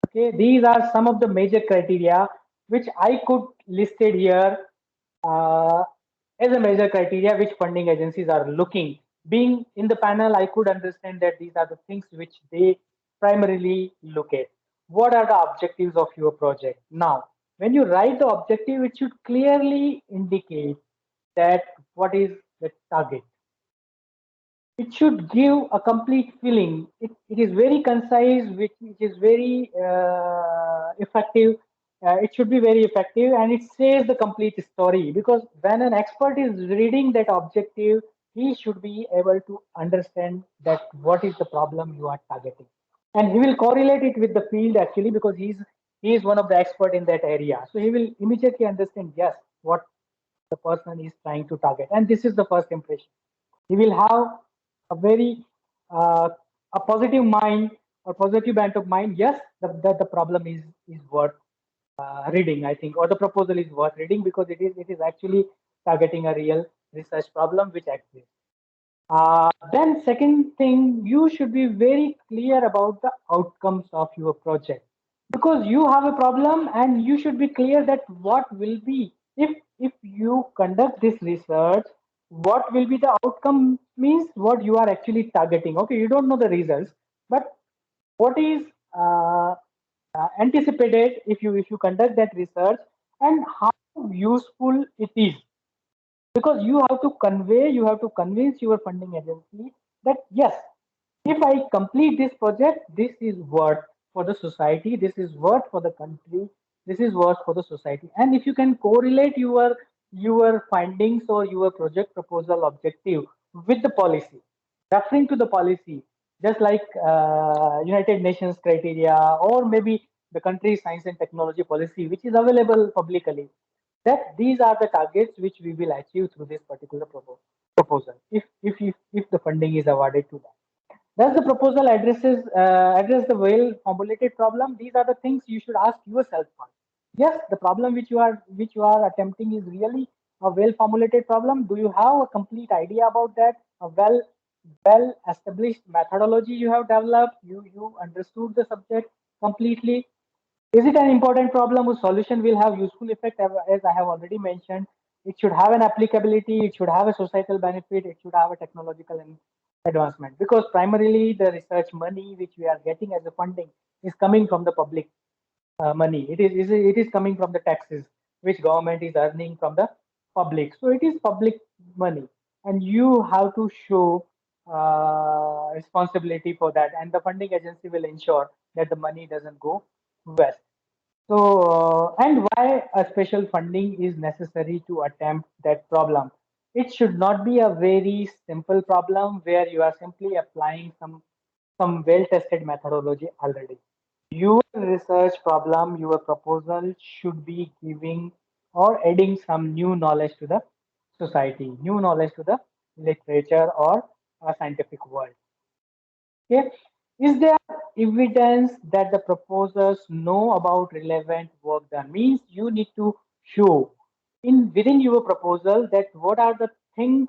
Okay, these are some of the major criteria which I could listed here uh, as a major criteria which funding agencies are looking. Being in the panel, I could understand that these are the things which they primarily look at. What are the objectives of your project? Now, when you write the objective, it should clearly indicate that what is the target. It should give a complete feeling. It is very concise, which is very effective. It should be very effective, and it says the complete story, because when an expert is reading that objective, he should be able to understand that what is the problem you are targeting, and he will correlate it with the field actually, because he is one of the expert in that area. So he will immediately understand, yes, what the person is trying to target, and this is the first impression. He will have a very a positive mind or positive bent of mind. Yes, the problem is worth reading, I think, or the proposal is worth reading, because it is actually targeting a real research problem which exists. Then second thing, you should be very clear about the outcomes of your project, because you have a problem and you should be clear that what will be, if you conduct this research, what will be the outcome, means what you are actually targeting. Okay, you don't know the results, but what is anticipated if you conduct that research, and how useful it is, because you have to convey, you have to convince your funding agency that yes, if I complete this project, this is worth for the society, this is worth for the country, this is worth for the society. And if you can correlate your findings or your project proposal objective with the policy, referring to the policy, just like United Nations criteria, or maybe the country's science and technology policy, which is available publicly, that these are the targets which we will achieve through this particular proposal if the funding is awarded to that. Does the proposal address the well formulated problem? These are the things you should ask yourself first. Yes, the problem which you are attempting is really a well formulated problem. Do you have a complete idea about that? A well established methodology you have developed. You understood the subject completely. Is it an important problem whose solution will have useful effect? As I have already mentioned, it should have an applicability, it should have a societal benefit, it should have a technological advancement. Because primarily the research money which we are getting as a funding is coming from the public money. It is coming from the taxes which government is earning from the public. So it is public money, and you have to show responsibility for that, and the funding agency will ensure that the money doesn't go west. So, and why a special funding is necessary to attempt that problem? It should not be a very simple problem where you are simply applying some well-tested methodology already. Your research problem, your proposal should be giving or adding some new knowledge to the society, new knowledge to the literature or scientific world. Okay. Is there evidence that the proposers know about relevant work done? Means you need to show in within your proposal that what are the things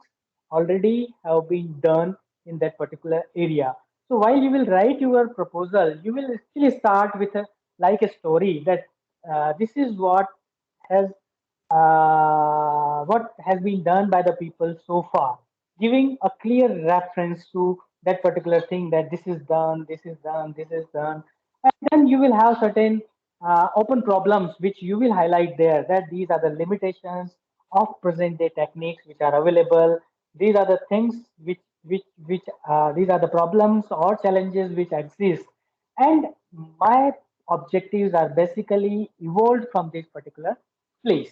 already have been done in that particular area. So while you will write your proposal, you will still start with like a story that this is what has been done by the people so far, giving a clear reference to that particular thing, that this is done, this is done, this is done. And then you will have certain open problems which you will highlight there, that these are the limitations of present day techniques which are available. These are the things which these are the problems or challenges which exist, and my objectives are basically evolved from this particular place.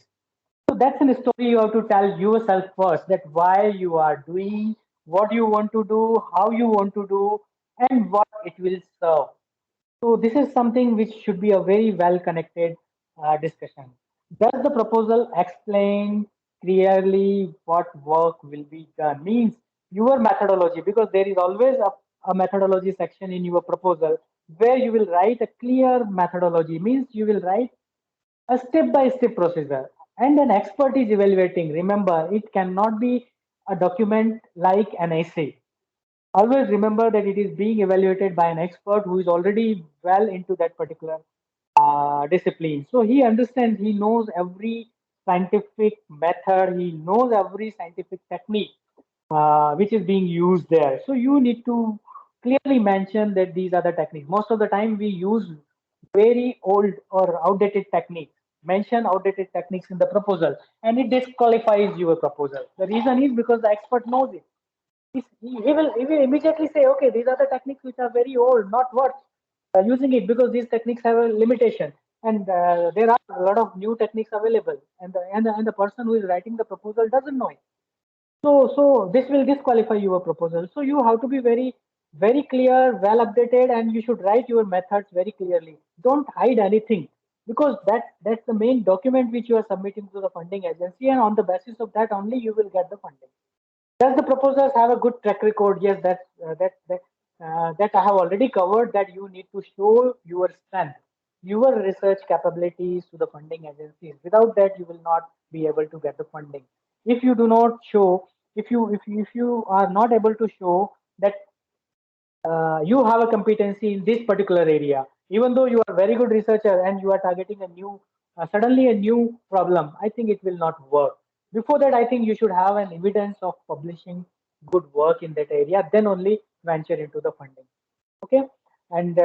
So that's a story you have to tell yourself first, that why you are doing, what you want to do, how you want to do, and what it will serve. So this is something which should be a very well connected discussion. Does the proposal explain clearly what work will be done? Means your methodology, because there is always a methodology section in your proposal where you will write a clear methodology. Means you will write a step-by-step procedure, and an expert is evaluating. Remember, it cannot be a document like an essay. Always remember that it is being evaluated by an expert who is already well into that particular discipline. So he understands, he knows every scientific method, he knows every scientific technique which is being used there. So you need to clearly mention that these are the techniques. Most of the time we use very old or outdated techniques. Mention outdated techniques in the proposal, and it disqualifies your proposal. The reason is because the expert knows it. He will immediately say, okay, these are the techniques which are very old, not worth using it, because these techniques have a limitation, and there are a lot of new techniques available, and the person who is writing the proposal doesn't know it. So this will disqualify your proposal. So you have to be very clear, well updated, and you should write your methods very clearly. Don't hide anything, because that's the main document which you are submitting to the funding agency, and on the basis of that only you will get the funding. Does the proposals have a good track record? Yes, that I have already covered. That you need to show your strength, your research capabilities to the funding agencies. Without that, you will not be able to get the funding. If you do not show, if you are not able to show that you have a competency in this particular area, even though you are a very good researcher and you are targeting a new suddenly a new problem, I think it will not work. Before that, I think you should have an evidence of publishing good work in that area, then only venture into the funding. Okay. And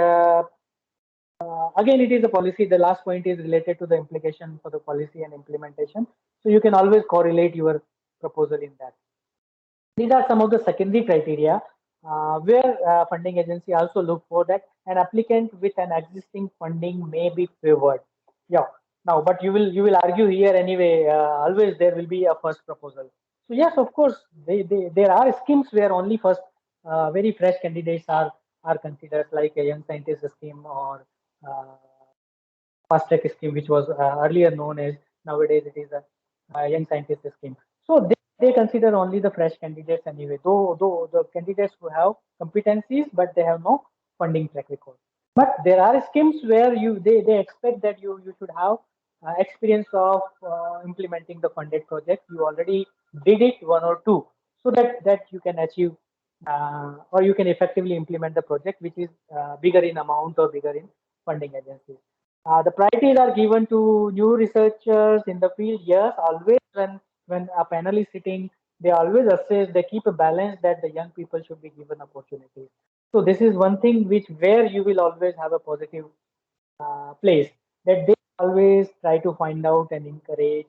again, it is a policy. The last point is related to the implication for the policy and implementation, so you can always correlate your proposal in that. These are some of the secondary criteria where funding agency also look for that an applicant with an existing funding may be favored. Yeah. Now, but you will argue here anyway. Always there will be a first proposal. So yes, of course, there are schemes where only first very fresh candidates are considered, like a young scientist scheme or uh, fast track scheme, which was earlier known as, nowadays it is a young scientist scheme. So they consider only the fresh candidates anyway, though the candidates who have competencies, but they have no funding track record. But there are schemes where they expect that you should have experience of implementing the funded project. You already did it one or two, so that you can achieve or you can effectively implement the project, which is bigger in amount or bigger in funding agencies. The priorities are given to new researchers in the field. Yes, always when a panel is sitting, they always assess, they keep a balance that the young people should be given opportunities. So this is one thing which where you will always have a positive place, that they always try to find out and encourage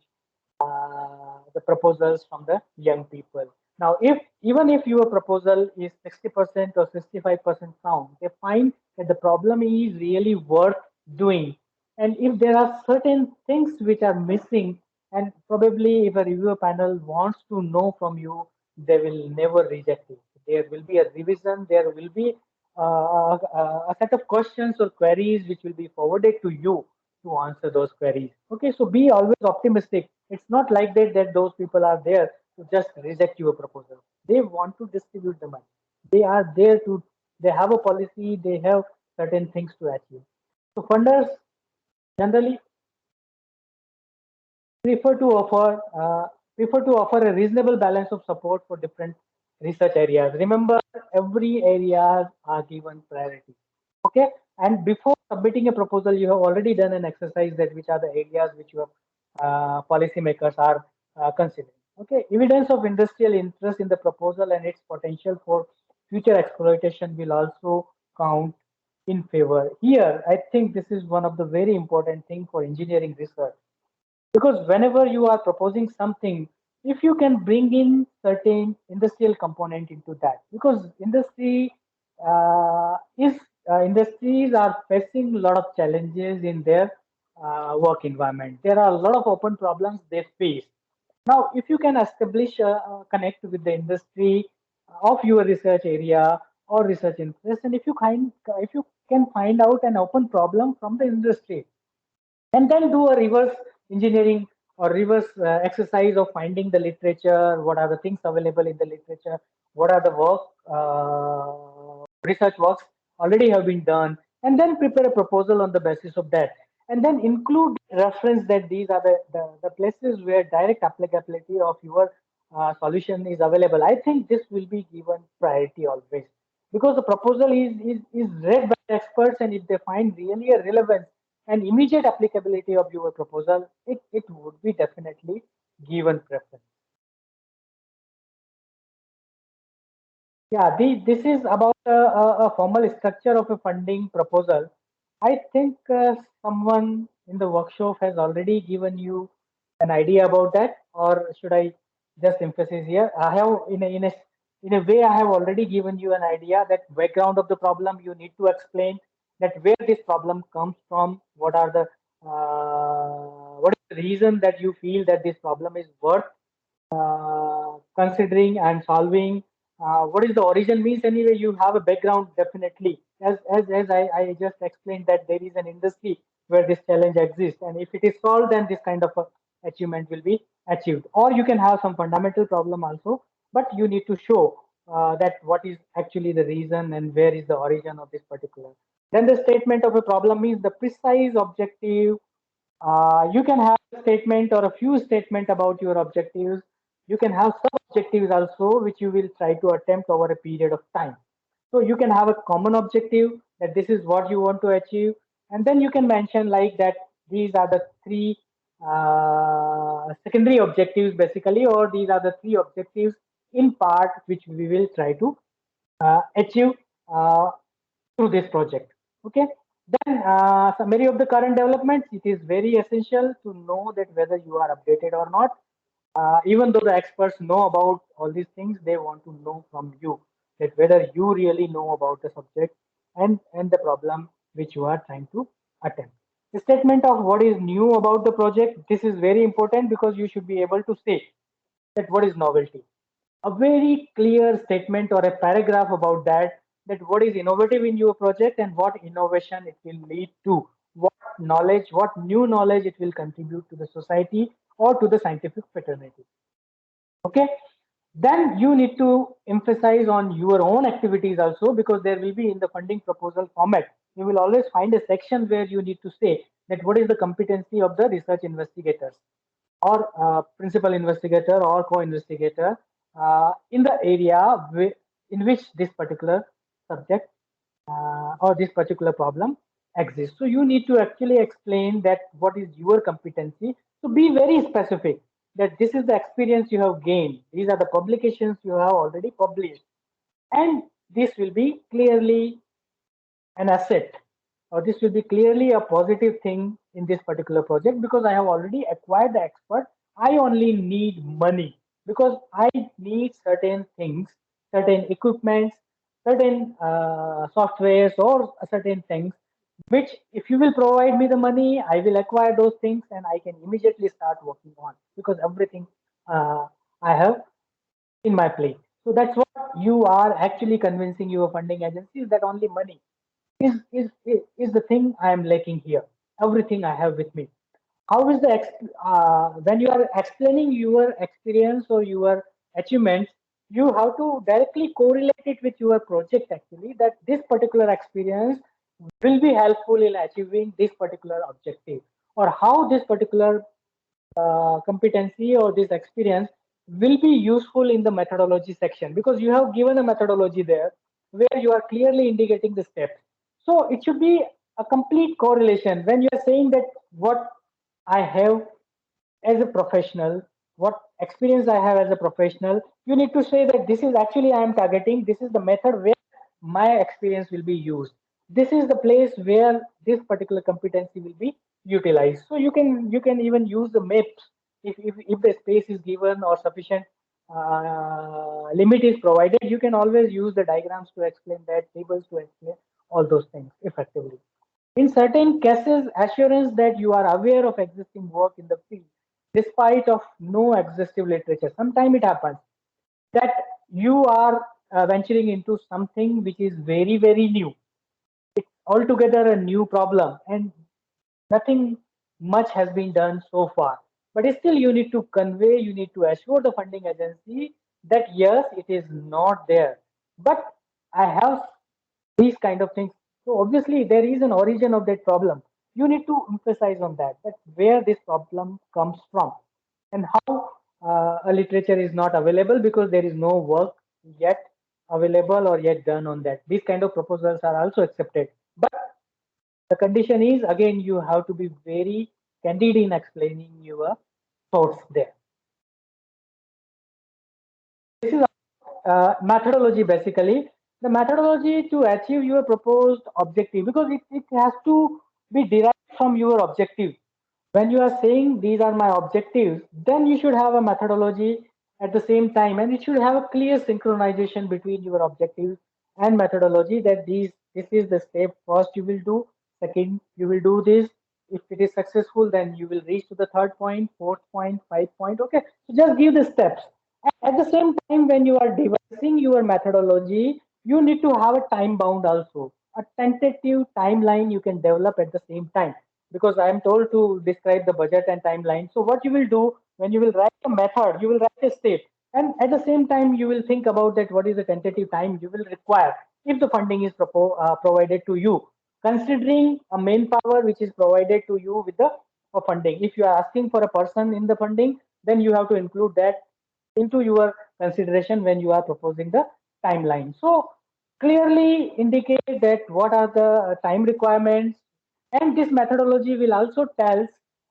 the proposals from the young people. Now, if even if your proposal is 60% or 65% sound, they find that the problem is really worth doing. And if there are certain things which are missing, and probably if a reviewer panel wants to know from you, they will never reject it. There will be a revision, there will be a set of questions or queries which will be forwarded to you to answer those queries. Okay, so be always optimistic. It's not like that those people are there to just reject your proposal. They want to distribute the money. They are there to, they have a policy, they have certain things to achieve. So funders generally prefer to offer prefer to offer a reasonable balance of support for different research areas. Remember, every areas are given priority. Okay, and before submitting a proposal, you have already done an exercise that which are the areas which your policymakers are considering. Okay, evidence of industrial interest in the proposal and its potential for future exploitation will also count in favor. Here, I think this is one of the very important thing for engineering research, because whenever you are proposing something, if you can bring in certain industrial component into that, because is industries are facing a lot of challenges in their work environment. There are a lot of open problems they face. Now, if you can establish a connect with the industry of your research area or research interest, and if you can find out an open problem from the industry, and then do a reverse engineering or reverse exercise of finding the literature, what are the things available in the literature, what are the research works already have been done, and then prepare a proposal on the basis of that, and then include reference that these are the places where direct applicability of your solution is available. I think this will be given priority always, because the proposal is read by experts, and if they find really a relevance and immediate applicability of your proposal, it would be definitely given preference. Yeah, this is about a formal structure of a funding proposal. I think someone in the workshop has already given you an idea about that, or should I just emphasize here? I have in a way I have already given you an idea that background of the problem you need to explain, that where this problem comes from, what is the reason that you feel that this problem is worth considering and solving. What is the origin means anyway, you have a background definitely, as I just explained that there is an industry where this challenge exists, and if it is solved, then this kind of a achievement will be achieved. Or you can have some fundamental problem also, but you need to show that what is actually the reason and where is the origin of this particular. Then the statement of a problem means the precise objective. You can have a statement or a few statement about your objectives. You can have sub objectives also, which you will try to attempt over a period of time. So you can have a common objective that this is what you want to achieve, and then you can mention like that these are the three secondary objectives basically, or these are the three objectives in part which we will try to achieve uh, through this project. Okay. Then summary of the current developments. It is very essential to know that whether you are updated or not. Even though the experts know about all these things, they want to know from you that whether you really know about the subject and the problem which you are trying to attempt. The statement of what is new about the project. This is very important because you should be able to say that what is novelty, a very clear statement or a paragraph about that, that what is innovative in your project and what innovation it will lead to, what knowledge, what new knowledge it will contribute to the society or to the scientific fraternity. Okay, then you need to emphasize on your own activities also, because there will be in the funding proposal format, you will always find a section where you need to say that what is the competency of the research investigators or principal investigator or co-investigator in the area in which this particular subject or this particular problem exists. So you need to actually explain that what is your competency. So be very specific that this is the experience you have gained. These are the publications you have already published. And this will be clearly an asset, or this will be clearly a positive thing in this particular project, because I have already acquired the expert. I only need money because I need certain things, certain equipments, certain softwares, or certain things which, if you will provide me the money, I will acquire those things and I can immediately start working on, because everything I have in my plate. So that's what you are actually convincing your funding agencies, that only money is the thing I am lacking here. Everything I have with me. How is the when you are explaining your experience or your achievements, you have to directly correlate it with your project actually, that this particular experience will be helpful in achieving this particular objective, or how this particular competency or this experience will be useful in the methodology section, because you have given a methodology there where you are clearly indicating the steps. So it should be a complete correlation when you are saying that what I have as a professional, what experience I have as a professional, you need to say that this is actually I am targeting, this is the method where my experience will be used. This is the place where this particular competency will be utilized. So you can even use the maps if the space is given or sufficient limit is provided. You can always use the diagrams to explain that, tables to explain all those things effectively. In certain cases, assurance that you are aware of existing work in the field, despite of no exhaustive literature. Sometimes it happens that you are venturing into something which is very, very new. It's altogether a new problem, and nothing much has been done so far. But still, you need to convey, you need to assure the funding agency that yes, it is not there. But I have these kind of things. So obviously there is an origin of that problem. You need to emphasize on that where this problem comes from, and how a literature is not available because there is no work yet available or yet done on that. These kind of proposals are also accepted. But the condition is, again, you have to be very candid in explaining your thoughts there. This is methodology basically. The methodology to achieve your proposed objective, because it has to be derived from your objective. When you are saying these are my objectives, then you should have a methodology at the same time, and it should have a clear synchronization between your objectives and methodology, that this is the step first you will do, second you will do this. If it is successful, then you will reach to the third point, fourth point, five point. Okay, so just give the steps. At the same time, when you are devising your methodology, you need to have a time bound also, a tentative timeline you can develop at the same time, because I am told to describe the budget and timeline. So what you will do when you will write a method, you will write a step, and at the same time you will think about that what is the tentative time you will require if the funding is provided to you, considering a manpower which is provided to you with the funding. If you are asking for a person in the funding, then you have to include that into your consideration when you are proposing the timeline. So clearly indicate that what are the time requirements, and this methodology will also tells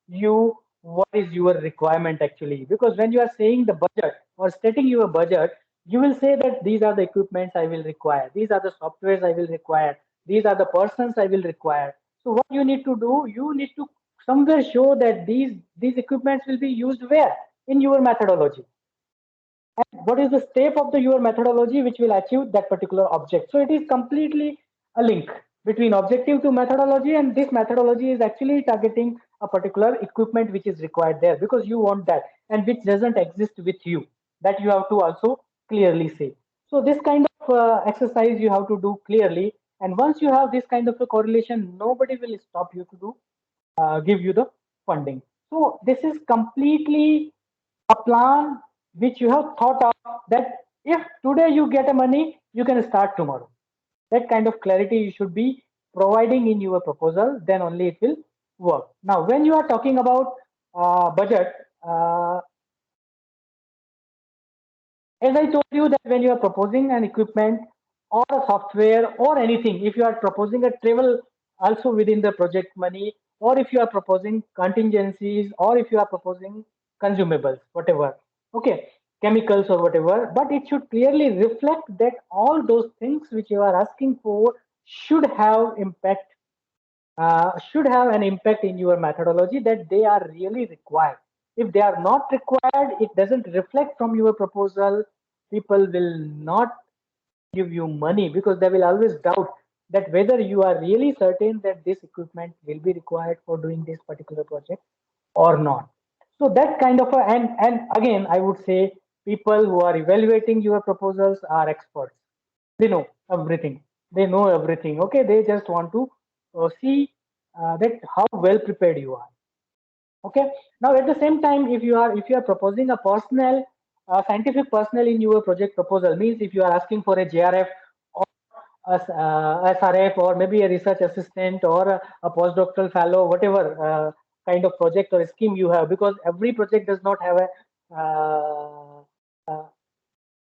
you what is your requirement actually, because when you are saying the budget or stating your budget, you will say that these are the equipments I will require, these are the softwares I will require, these are the persons I will require. So what you need to do, you need to somewhere show that these equipments will be used where in your methodology, and what is the step of the your methodology which will achieve that particular object. So it is completely a link between objective to methodology, and this methodology is actually targeting a particular equipment which is required there because you want that, and which doesn't exist with you, that you have to also clearly say. So this kind of exercise you have to do clearly, and once you have this kind of a correlation, nobody will stop you to do give you the funding. So this is completely a plan which you have thought of, that if today you get a money, you can start tomorrow. That kind of clarity you should be providing in your proposal, then only it will work. Now, when you are talking about budget, as I told you that when you are proposing an equipment or a software or anything, if you are proposing a travel also within the project money, or if you are proposing contingencies, or if you are proposing consumables, whatever, okay, chemicals or whatever, but it should clearly reflect that all those things which you are asking for should have an impact in your methodology, that they are really required. If they are not required, it doesn't reflect from your proposal, people will not give you money, because they will always doubt that whether you are really certain that this equipment will be required for doing this particular project or not. So that kind of and again, I would say people who are evaluating your proposals are experts. They know everything. They know everything. Okay, they just want to see that how well prepared you are. Okay. Now, at the same time, if you are proposing a personal scientific personnel in your project proposal, means if you are asking for a JRF or a SRF, or maybe a research assistant or a postdoctoral fellow, whatever kind of project or scheme you have, because every project does not have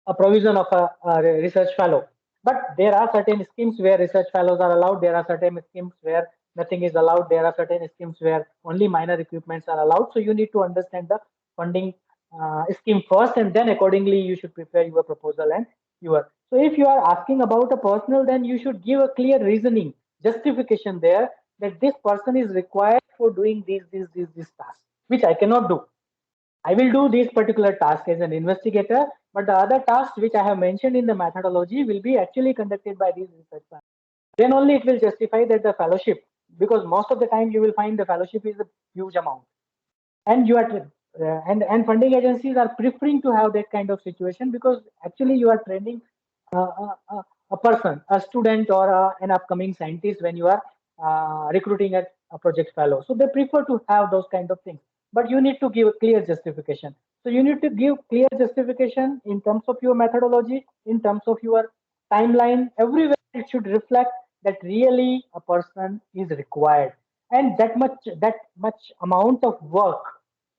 a provision of a research fellow. But there are certain schemes where research fellows are allowed. There are certain schemes where nothing is allowed. There are certain schemes where only minor equipments are allowed. So you need to understand the funding scheme first, and then accordingly you should prepare your proposal and your. So if you are asking about a personal, then you should give a clear reasoning, justification there, that this person is required for doing these tasks, which I cannot do. I will do this particular task as an investigator, but the other tasks which I have mentioned in the methodology will be actually conducted by these research fellows. Then only it will justify that the fellowship, because most of the time you will find the fellowship is a huge amount, and you are and funding agencies are preferring to have that kind of situation, because actually you are training a person, a student, or an upcoming scientist when you are recruiting a project fellow. So they prefer to have those kind of things. But you need to give a clear justification. So you need to give clear justification in terms of your methodology, in terms of your timeline. Everywhere it should reflect that really a person is required, and that much amount of work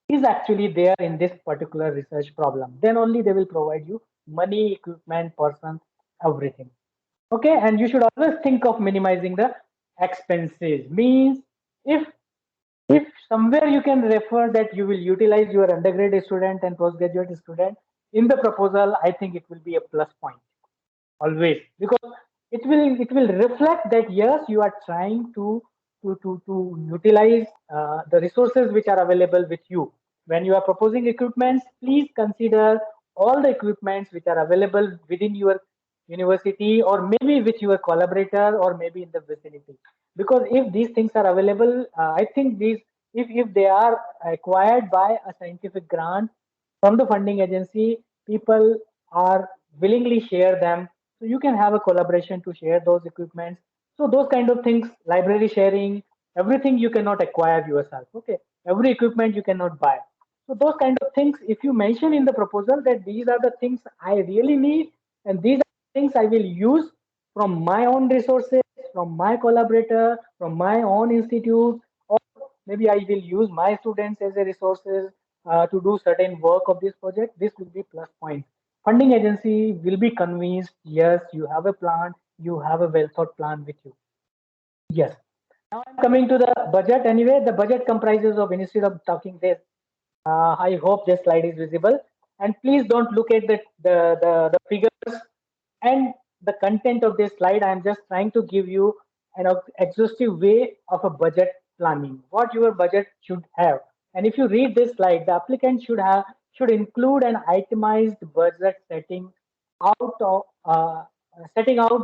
is actually there in this particular research problem. Then only they will provide you money, equipment, person, everything. Okay, and you should always think of minimizing the expenses. Means if if somewhere you can refer that you will utilize your undergraduate student and postgraduate student in the proposal, I think it will be a plus point always, because it will reflect that yes, you are trying to utilize the resources which are available with you. When you are proposing equipments, please consider all the equipments which are available within your university, or maybe with your collaborator, or maybe in the vicinity. Because if these things are available, I think these, if they are acquired by a scientific grant from the funding agency, people are willingly share them. So you can have a collaboration to share those equipments. So those kind of things, library sharing, everything you cannot acquire yourself. Okay, every equipment you cannot buy. So those kind of things, if you mention in the proposal that these are the things I really need, and these are the things I will use from my own resources, from my collaborator, from my own institute, or maybe I will use my students as a resources to do certain work of this project. This will be plus point. Funding agency will be convinced, yes, you have a plan, you have a well thought plan with you. Yes. Now I'm coming to the budget. Anyway, the budget comprises of, instead of talking this, I hope this slide is visible. And please don't look at the figures and the content of this slide. I'm just trying to give you an exhaustive way of a budget planning, what your budget should have. And if you read this slide, the applicant should include an itemized budget setting out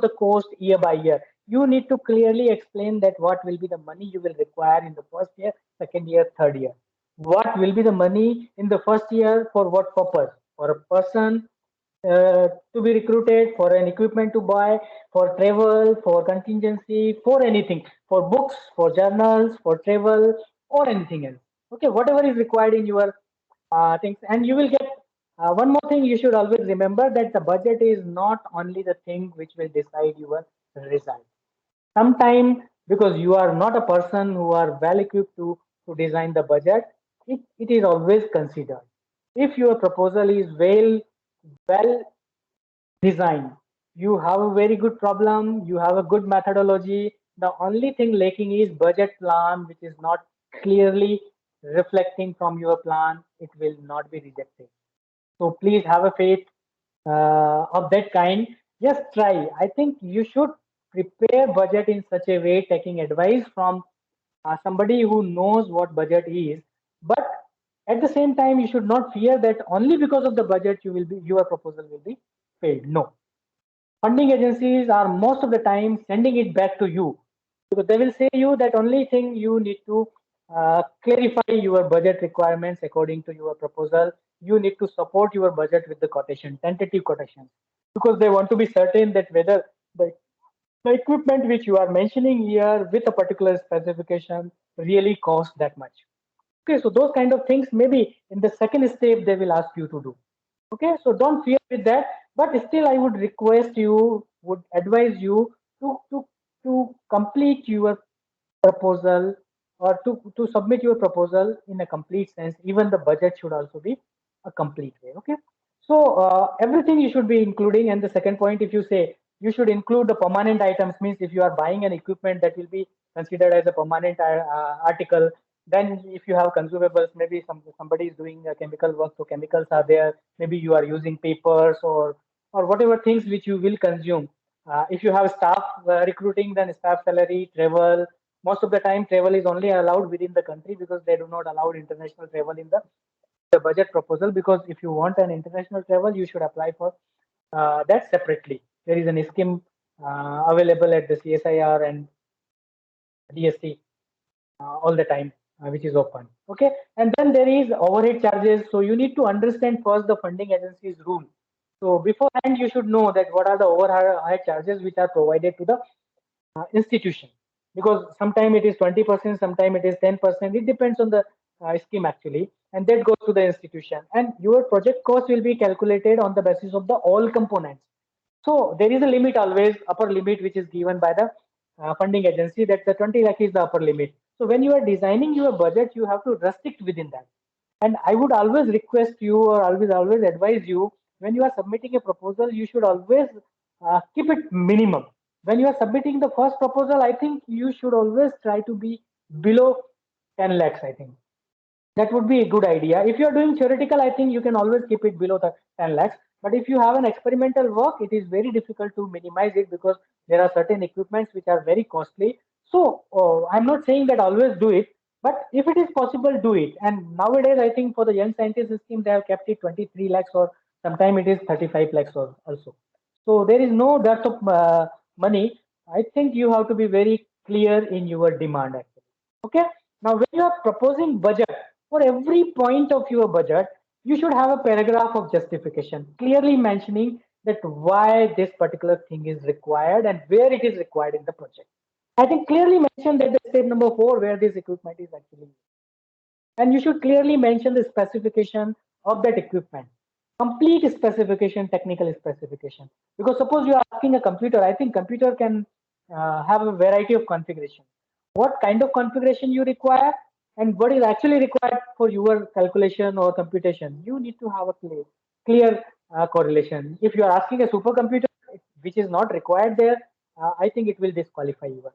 the cost year by year. You need to clearly explain that what will be the money you will require in the first year, second year, third year. What will be the money in the first year, for what purpose? For a person, to be recruited, for an equipment to buy, for travel, for contingency, for anything, for books, for journals, for travel, or anything else. Okay, whatever is required in your things, and you will get one more thing. You should always remember that the budget is not only the thing which will decide your result. Sometimes, because you are not a person who are well equipped to design the budget, it is always considered. If your proposal is well designed, you have a very good problem, you have a good methodology. The only thing lacking is budget plan, which is not clearly reflecting from your plan. It will not be rejected. So please have a faith of that kind. Just try. I think you should prepare budget in such a way, taking advice from somebody who knows what budget is. But at the same time, you should not fear that only because of the budget your proposal will be failed. No, funding agencies are most of the time sending it back to you, because they will say you that only thing you need to clarify your budget requirements according to your proposal. You need to support your budget with the quotation, tentative quotations, because they want to be certain that whether the, the equipment which you are mentioning here with a particular specification really costs that much. Okay, so those kind of things maybe in the second step they will ask you to do. Okay, so don't fear with that, but still I would request you, would advise you to complete your proposal, or to submit your proposal in a complete sense. Even the budget should also be a complete way. Okay, so everything you should be including. And the second point, if you say you should include the permanent items, means if you are buying an equipment that will be considered as a permanent article. Then if you have consumables, maybe somebody is doing chemical work, so chemicals are there. Maybe you are using papers or whatever things which you will consume. If you have staff recruiting, then staff salary, travel. Most of the time, travel is only allowed within the country, because they do not allow international travel in the budget proposal. Because if you want an international travel, you should apply for that separately. There is an scheme available at the CSIR and DSC all the time, which is open. Okay, and then there is overhead charges. So you need to understand first the funding agency's rule. So beforehand, you should know that what are the overhead charges which are provided to the institution, because sometimes it is 20%, sometimes it is 10%. It depends on the scheme actually, and that goes to the institution. And your project cost will be calculated on the basis of the all components. So there is a limit always, upper limit, which is given by the funding agency, that the 20 lakh is the upper limit. So when you are designing your budget, you have to restrict within that. And I would always request you, or always advise you, when you are submitting a proposal, you should always keep it minimum. When you are submitting the first proposal, I think you should always try to be below 10 lakhs, I think that would be a good idea. If you are doing theoretical, I think you can always keep it below the 10 lakhs. But if you have an experimental work, it is very difficult to minimize it, because there are certain equipments which are very costly. So I'm not saying that always do it, but if it is possible, do it. And nowadays, I think for the young scientist scheme, they have kept it 23 lakhs, or sometime it is 35 lakhs also. So there is no dearth of money. I think you have to be very clear in your demand actually. Okay. Now, when you are proposing budget, for every point of your budget, you should have a paragraph of justification, clearly mentioning that why this particular thing is required and where it is required in the project. I think clearly mention that the step number 4, where this equipment is actually used. And you should clearly mention the specification of that equipment, complete specification, technical specification. Because suppose you are asking a computer, I think computer can have a variety of configuration. What kind of configuration you require and what is actually required for your calculation or computation, you need to have a clear correlation. If you are asking a supercomputer which is not required there, I think it will disqualify your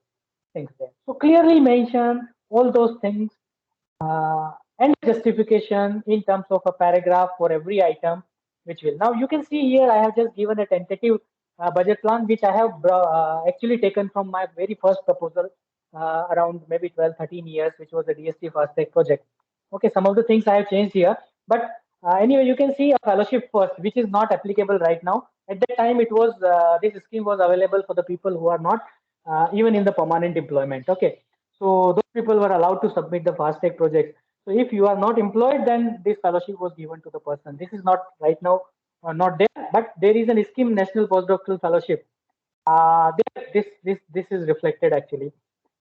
things there. So clearly mention all those things, and justification in terms of a paragraph for every item, which will. Now you can see here I have just given a tentative budget plan, which I have actually taken from my very first proposal around maybe 12, 13 years, which was the DST Fast Tech project. Okay, some of the things I have changed here, but anyway, you can see a fellowship first, which is not applicable right now. At that time, it was this scheme was available for the people who are not even in the permanent employment. Okay, so those people were allowed to submit the fast tech projects. So if you are not employed, then this fellowship was given to the person. This is not right now not there, but there is an scheme, National Postdoctoral Fellowship. This is reflected actually.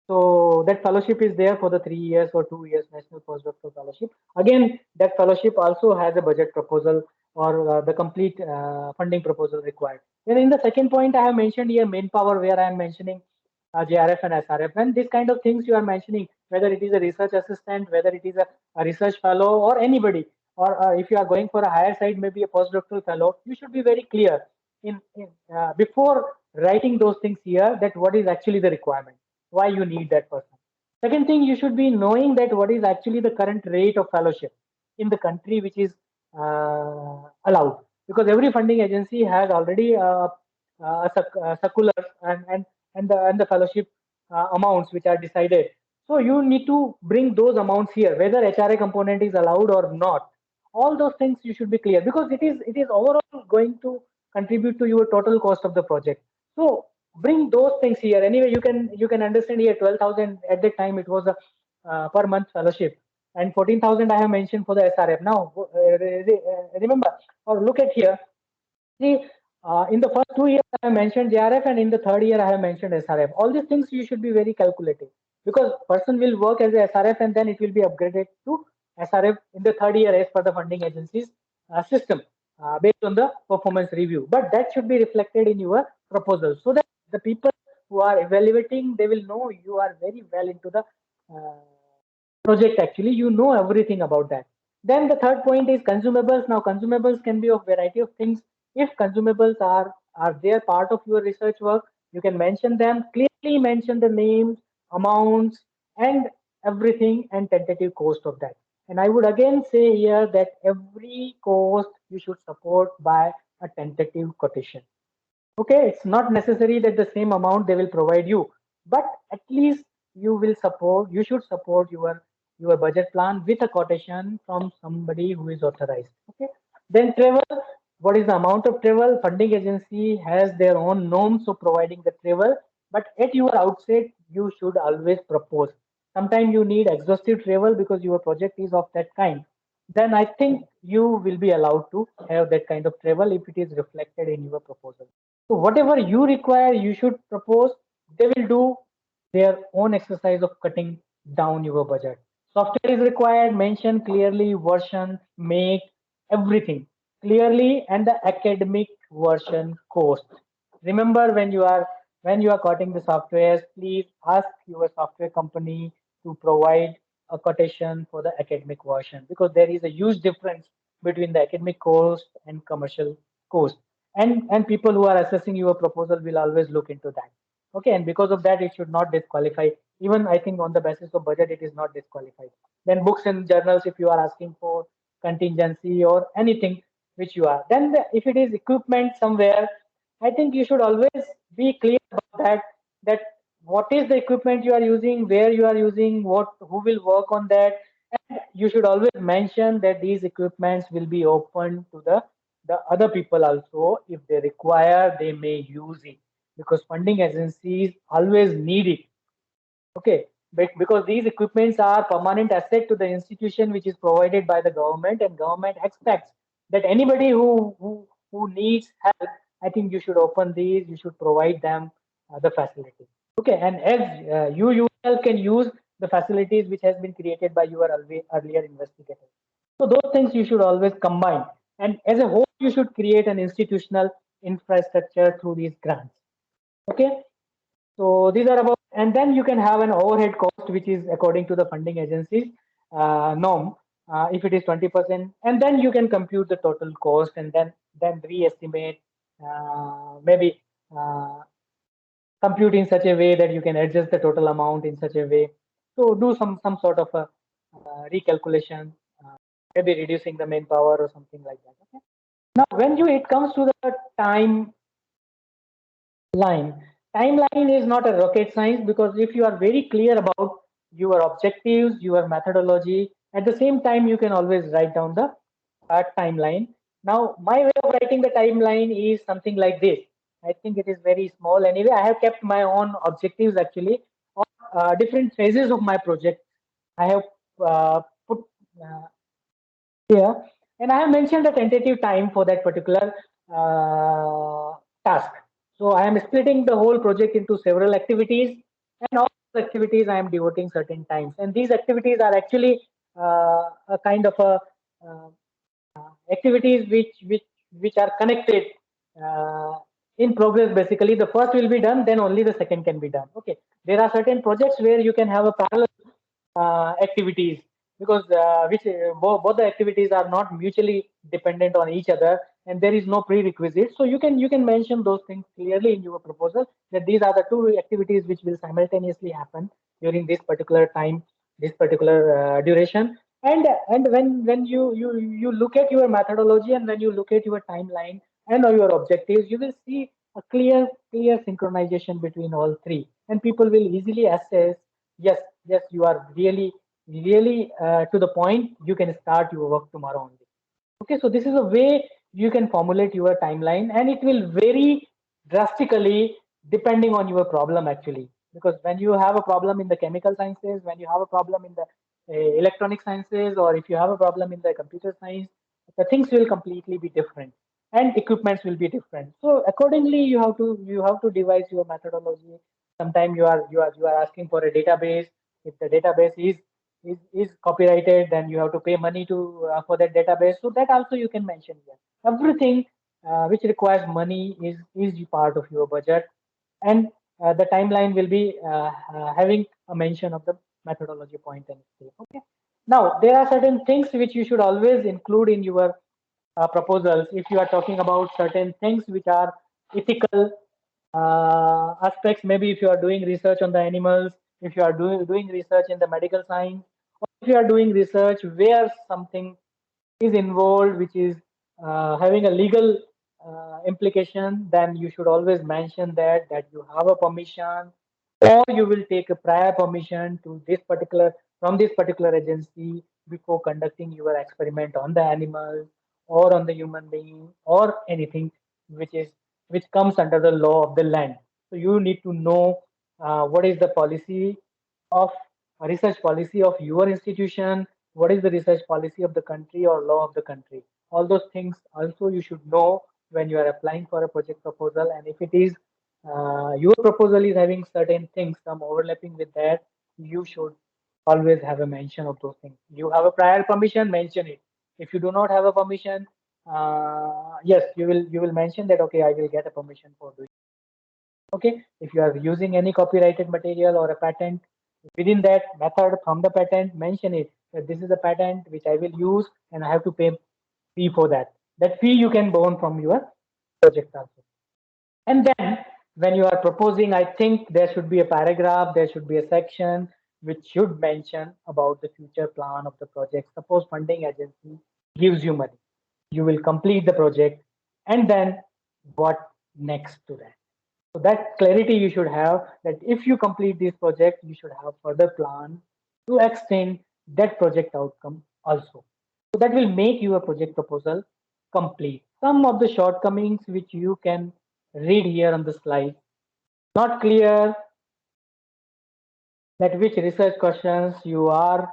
So that fellowship is there for the 3 years or 2 years National Postdoctoral Fellowship. Again, that fellowship also has a budget proposal or the complete funding proposal required. Then in the second point, I have mentioned here manpower, where I am mentioning JRF and SRF. And this kind of things you are mentioning, whether it is a research assistant, whether it is a research fellow, or anybody, or if you are going for a higher side, maybe a postdoctoral fellow, you should be very clear in before writing those things here, that what is actually the requirement, why you need that person. Second thing, you should be knowing that what is actually the current rate of fellowship in the country which is allowed, because every funding agency has already circulars and the fellowship amounts which are decided. So you need to bring those amounts here, whether HRA component is allowed or not. All those things you should be clear, because it is overall going to contribute to your total cost of the project. So bring those things here. Anyway, you can understand here 12,000 at that time, it was a per month fellowship, and 14,000 I have mentioned for the SRF. Now remember or look at here. See, in the first 2 years, I have mentioned JRF, and in the third year, I have mentioned SRF. All these things you should be very calculative, because person will work as a SRF and then it will be upgraded to SRF in the third year as per the funding agency's system based on the performance review. But that should be reflected in your proposal, so that the people who are evaluating, they will know you are very well into the uh, project. Actually, you know everything about that. Then the third point is consumables. Now consumables can be of variety of things. If consumables are there part of your research work, you can mention them clearly, mention the names, amounts, and everything, and tentative cost of that. And I would again say here that every cost you should support by a tentative quotation. Okay, it's not necessary that the same amount they will provide you, but at least you should support your budget plan with a quotation from somebody who is authorized. Okay. Then travel, what is the amount of travel? Funding agency has their own norms for providing the travel, but at your outset you should always propose. Sometimes you need exhaustive travel because your project is of that kind, then I think you will be allowed to have that kind of travel if it is reflected in your proposal. So whatever you require, you should propose. They will do their own exercise of cutting down your budget. Software is required, mention clearly version, make everything clearly, and the academic version cost. Remember, when you are cutting the softwares, please ask your software company to provide a quotation for the academic version, because there is a huge difference between the academic cost and commercial cost. And people who are assessing your proposal will always look into that. Okay, and because of that, it should not disqualify. Even I think on the basis of budget, it is not disqualified. Then books and journals, if you are asking for contingency or anything which you are, then if it is equipment somewhere, I think you should always be clear about that what is the equipment you are using, where you are using, what who will work on that. And you should always mention that these equipments will be open to the other people also. If they require, they may use it, because funding agencies always need it. Okay, but because these equipments are permanent asset to the institution which is provided by the government, and government expects that anybody who needs help, I think you should open these, you should provide them the facility. Okay, and as you yourself can use the facilities which has been created by your earlier investigators. So those things you should always combine, and as a whole, you should create an institutional infrastructure through these grants. Okay, so these are about, and then you can have an overhead cost, which is according to the funding agency's norm. If it is 20%, and then you can compute the total cost, and then re-estimate, maybe compute in such a way that you can adjust the total amount in such a way. So do some sort of a recalculation, maybe reducing the manpower or something like that. Okay. Now, when you it comes to the time line. Timeline is not a rocket science, because if you are very clear about your objectives, your methodology, at the same time, you can always write down the timeline. Now, my way of writing the timeline is something like this. I think it is very small anyway. I have kept my own objectives actually on different phases of my project. I have put uh, here. And I have mentioned the tentative time for that particular task. So I am splitting the whole project into several activities, and all those activities I am devoting certain times. And these activities are actually a kind of a uh, activities which are connected uh, in progress. Basically, the first will be done, then only the second can be done. Okay, there are certain projects where you can have a parallel activities, because both the activities are not mutually dependent on each other, and there is no prerequisite. So you can mention those things clearly in your proposal, that these are the two activities which will simultaneously happen during this particular time, this particular duration. And when you look at your methodology, and when you look at your timeline and your objectives, you will see a clear synchronization between all three, and people will easily assess, yes, yes, you are really to the point, you can start your work tomorrow only. Okay, so this is a way you can formulate your timeline, and it will vary drastically depending on your problem actually. Because when you have a problem in the chemical sciences, when you have a problem in the electronic sciences, or if you have a problem in the computer science, the things will completely be different, and equipments will be different. So accordingly, you have to devise your methodology. Sometimes you are asking for a database. If the database is copyrighted, then you have to pay money to for that database. So that also you can mention here. Everything which requires money is part of your budget, and the timeline will be having a mention of the methodology point and step. Okay. Now there are certain things which you should always include in your proposals. If you are talking about certain things which are ethical aspects, maybe if you are doing research on the animals, if you are doing research in the medical science, or if you are doing research where something is involved which is having a legal implication, then you should always mention that you have a permission, or you will take a prior permission to this particular from this particular agency before conducting your experiment on the animals or on the human being or anything which is which comes under the law of the land. So you need to know what is the policy of research policy of your institution, what is the research policy of the country or law of the country. All those things also you should know when you are applying for a project proposal. And if it is your proposal is having certain things, some overlapping with that, you should always have a mention of those things. You have a prior permission, mention it. If you do not have a permission, yes, you will mention that, okay, I will get a permission for doing. Okay, if you are using any copyrighted material or a patent, within that method from the patent, mention it that this is a patent which I will use, and I have to pay fee for that. That fee you can burn from your project also. And then when you are proposing, I think there should be a paragraph, there should be a section which should mention about the future plan of the project. Suppose funding agency gives you money, you will complete the project, and then what next to that? So that clarity you should have, that if you complete this project, you should have further plan to extend that project outcome also. So that will make your project proposal complete. Some of the shortcomings which you can read here on the slide. Not clear that which research questions you are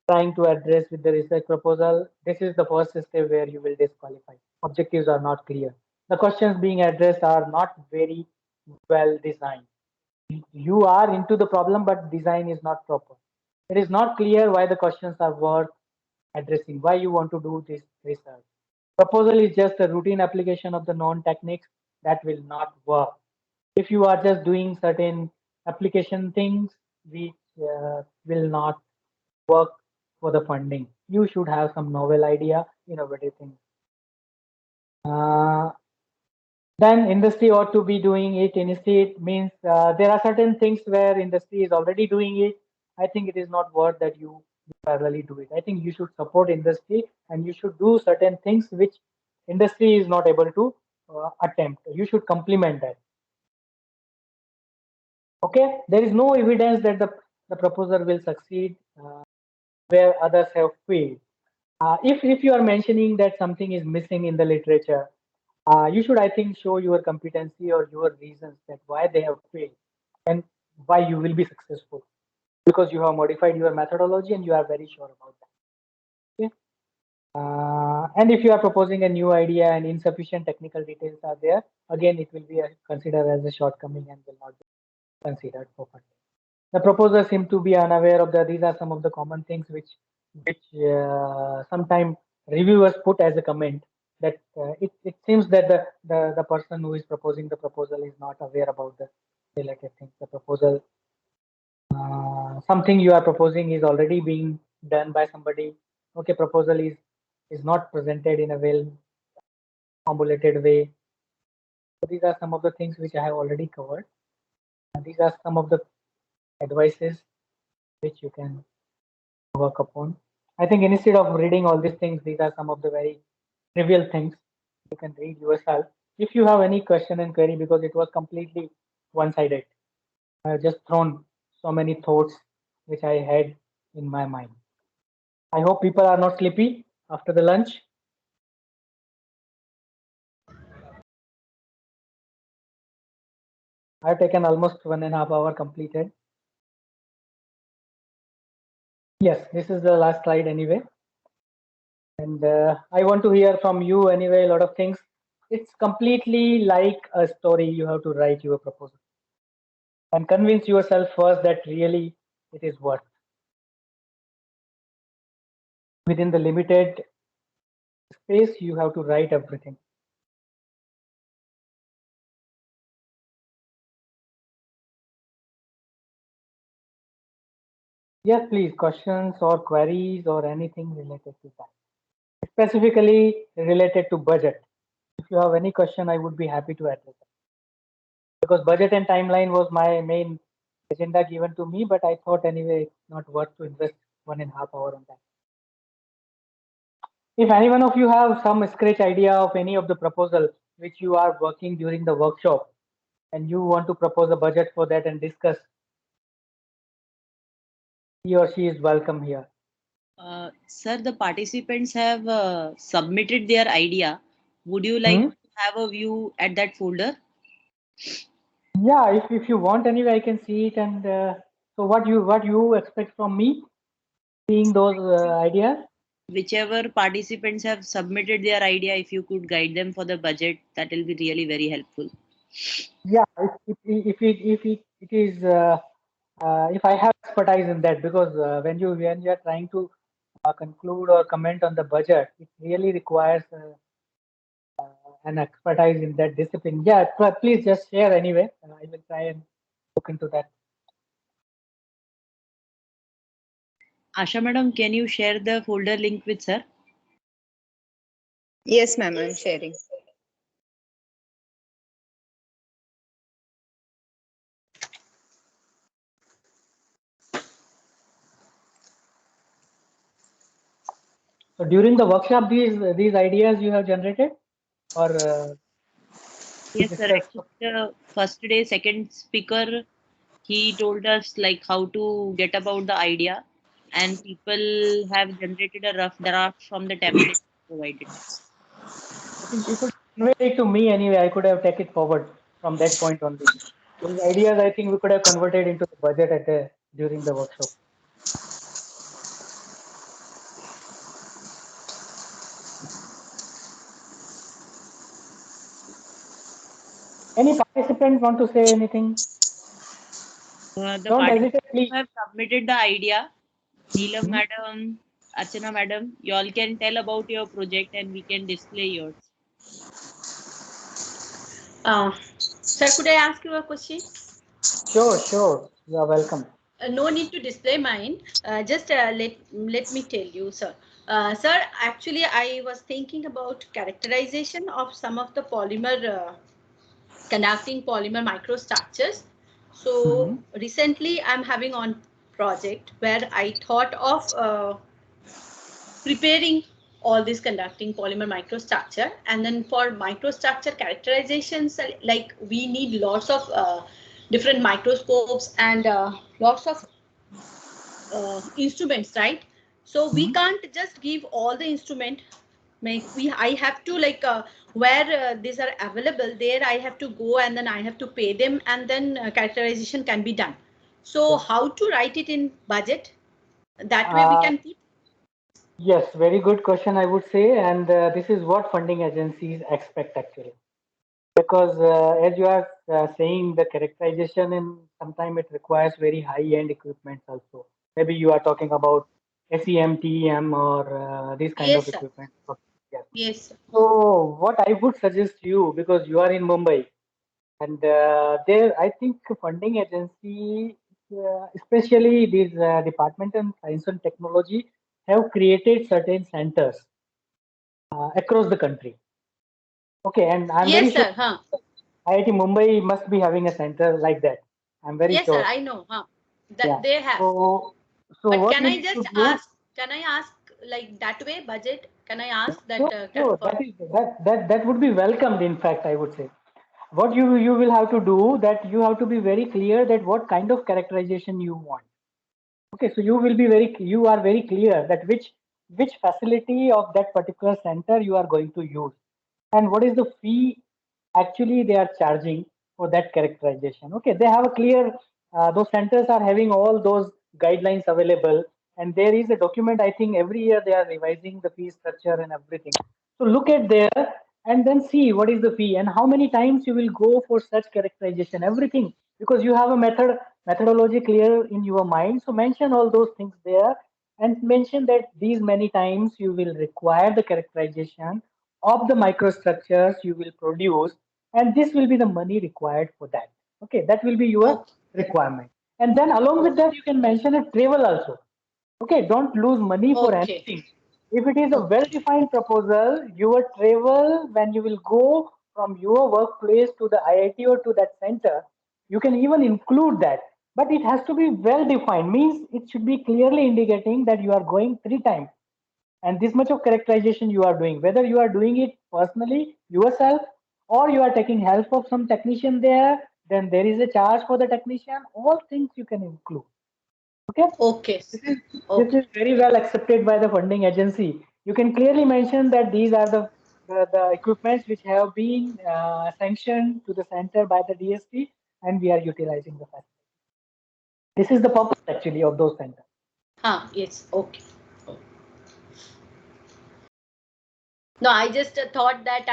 trying to address with the research proposal. This is the first step where you will disqualify. Objectives are not clear. The questions being addressed are not very well designed. You are into the problem, but design is not proper. It is not clear why the questions are worth addressing, why you want to do this research. Proposal is just a routine application of the known techniques that will not work. If you are just doing certain application things which will not work for the funding, you should have some novel idea, innovative things. Uh, then industry ought to be doing it instead, means there are certain things where industry is already doing it. I think it is not worth that you parallelly do it. I think you should support industry, and you should do certain things which industry is not able to attempt. You should complement that. Okay, there is no evidence that the proposer will succeed where others have failed. If you are mentioning that something is missing in the literature, you should, I think, show your competency or your reasons that why they have failed, and why you will be successful, because you have modified your methodology and you are very sure about that. Okay? And if you are proposing a new idea and insufficient technical details are there, again, it will be considered as a shortcoming and will not be considered for funding. The proposers seem to be unaware of these are some of the common things which sometimes reviewers put as a comment that it seems that the person who is proposing the proposal is not aware about the related things. The proposal, something you are proposing is already being done by somebody. Okay, proposal is not presented in a well formulated way. So these are some of the things which I have already covered. And these are some of the advices which you can work upon. I think instead of reading all these things, these are some of the very trivial things you can read yourself. If you have any question and query, because it was completely one-sided, I have just thrown so many thoughts which I had in my mind. I hope people are not sleepy after the lunch. I have taken almost 1.5 hours completed. Yes, this is the last slide anyway. And I want to hear from you anyway, a lot of things. It's completely like a story. You have to write your proposal and convince yourself first that really it is worth. Within the limited space, you have to write everything. Yes, please, questions or queries or anything related to that. Specifically related to budget. If you have any question, I would be happy to address it. Because budget and timeline was my main agenda given to me, but I thought anyway it's not worth to invest 1.5 hours on that. If any one of you have some scratch idea of any of the proposal which you are working during the workshop and you want to propose a budget for that and discuss, he or she is welcome here. Sir, the participants have submitted their idea. Would you like to have a view at that folder? Yeah, if you want anyway, I can see it. And so what you expect from me, seeing those ideas? Whichever participants have submitted their idea, if you could guide them for the budget, that will be really very helpful. Yeah, if it is if I have expertise in that, because when you are trying to conclude or comment on the budget, it really requires an expertise in that discipline. Yeah, please just share anyway. I will try and look into that. Asha madam, can you share the folder link with sir? Yes, ma'am, I'm sharing. So during the workshop, these ideas you have generated, or Yes, sir. Actually, the first day, second speaker, he told us like how to get about the idea, and people have generated a rough draft from the template provided. I think you could convey it to me anyway. I could have taken it forward from that point only. Those ideas, I think we could have converted into the budget during the workshop. Any participant want to say anything? The Don't hesitate, participants please. who have submitted the idea, Neelam madam, Archana madam, you all can tell about your project and we can display yours. Sir, could I ask you a question? Sure. You are welcome. No need to display mine. Just let me tell you, sir. Sir, actually, I was thinking about characterization of some of the polymer conducting polymer microstructures. So recently, I'm having on project where I thought of preparing all this conducting polymer microstructure, and then for microstructure characterizations, like we need lots of different microscopes and lots of instruments, right? So we can't just give all the instrument. I have to like where these are available there, I have to go and then I have to pay them, and then characterization can be done. So how to write it in budget? That way we can put. Yes, very good question, I would say. And this is what funding agencies expect actually. Because as you are saying, the characterization in sometime it requires very high-end equipment also. Maybe you are talking about SEM, TEM, or this kind of Yes, sir. equipment. Okay, yes. Yes, sir. So what I would suggest you, because you are in Mumbai, and there I think funding agency, especially these Department of Science and Technology, have created certain centers across the country. Okay, and I'm very Yes, sure sir. Huh. IIT Mumbai must be having a center like that. I'm very Yes, sir. sure. I know. Huh. That Yeah. they have. So But what can we I need to just do? ask? Can I ask like that way budget? Can I ask that Sure, sure. for? That would be welcomed. In fact, I would say. What you will have to do that you have to be very clear that what kind of characterization you want. Okay, so you are very clear that which facility of that particular center you are going to use, and what is the fee actually they are charging for that characterization. Okay, they have a clear, those centers are having all those guidelines available, and there is a document. I think every year they are revising the fee structure and everything. So look at there and then see what is the fee and how many times you will go for such characterization, everything, because you have a methodology clear in your mind. So mention all those things there and mention that these many times you will require the characterization of the microstructures you will produce, and this will be the money required for that. Okay, that will be your Okay. requirement. And then along with that, you can mention a travel also. Okay, don't lose money for Okay. anything. If it is a Okay. well-defined proposal, your travel when you will go from your workplace to the IIT or to that center, you can even include that. But it has to be well-defined, means it should be clearly indicating that you are going 3 times and this much of characterization you are doing, whether you are doing it personally yourself or you are taking help of some technician there, then there is a charge for the technician. All things you can include. Okay, Okay. this is this Okay. is very well accepted by the funding agency. You can clearly mention that these are the equipments which have been sanctioned to the center by the DST, and we are utilizing the facility. This is the purpose actually of those centers. Huh. Yes. Okay. No, I just thought that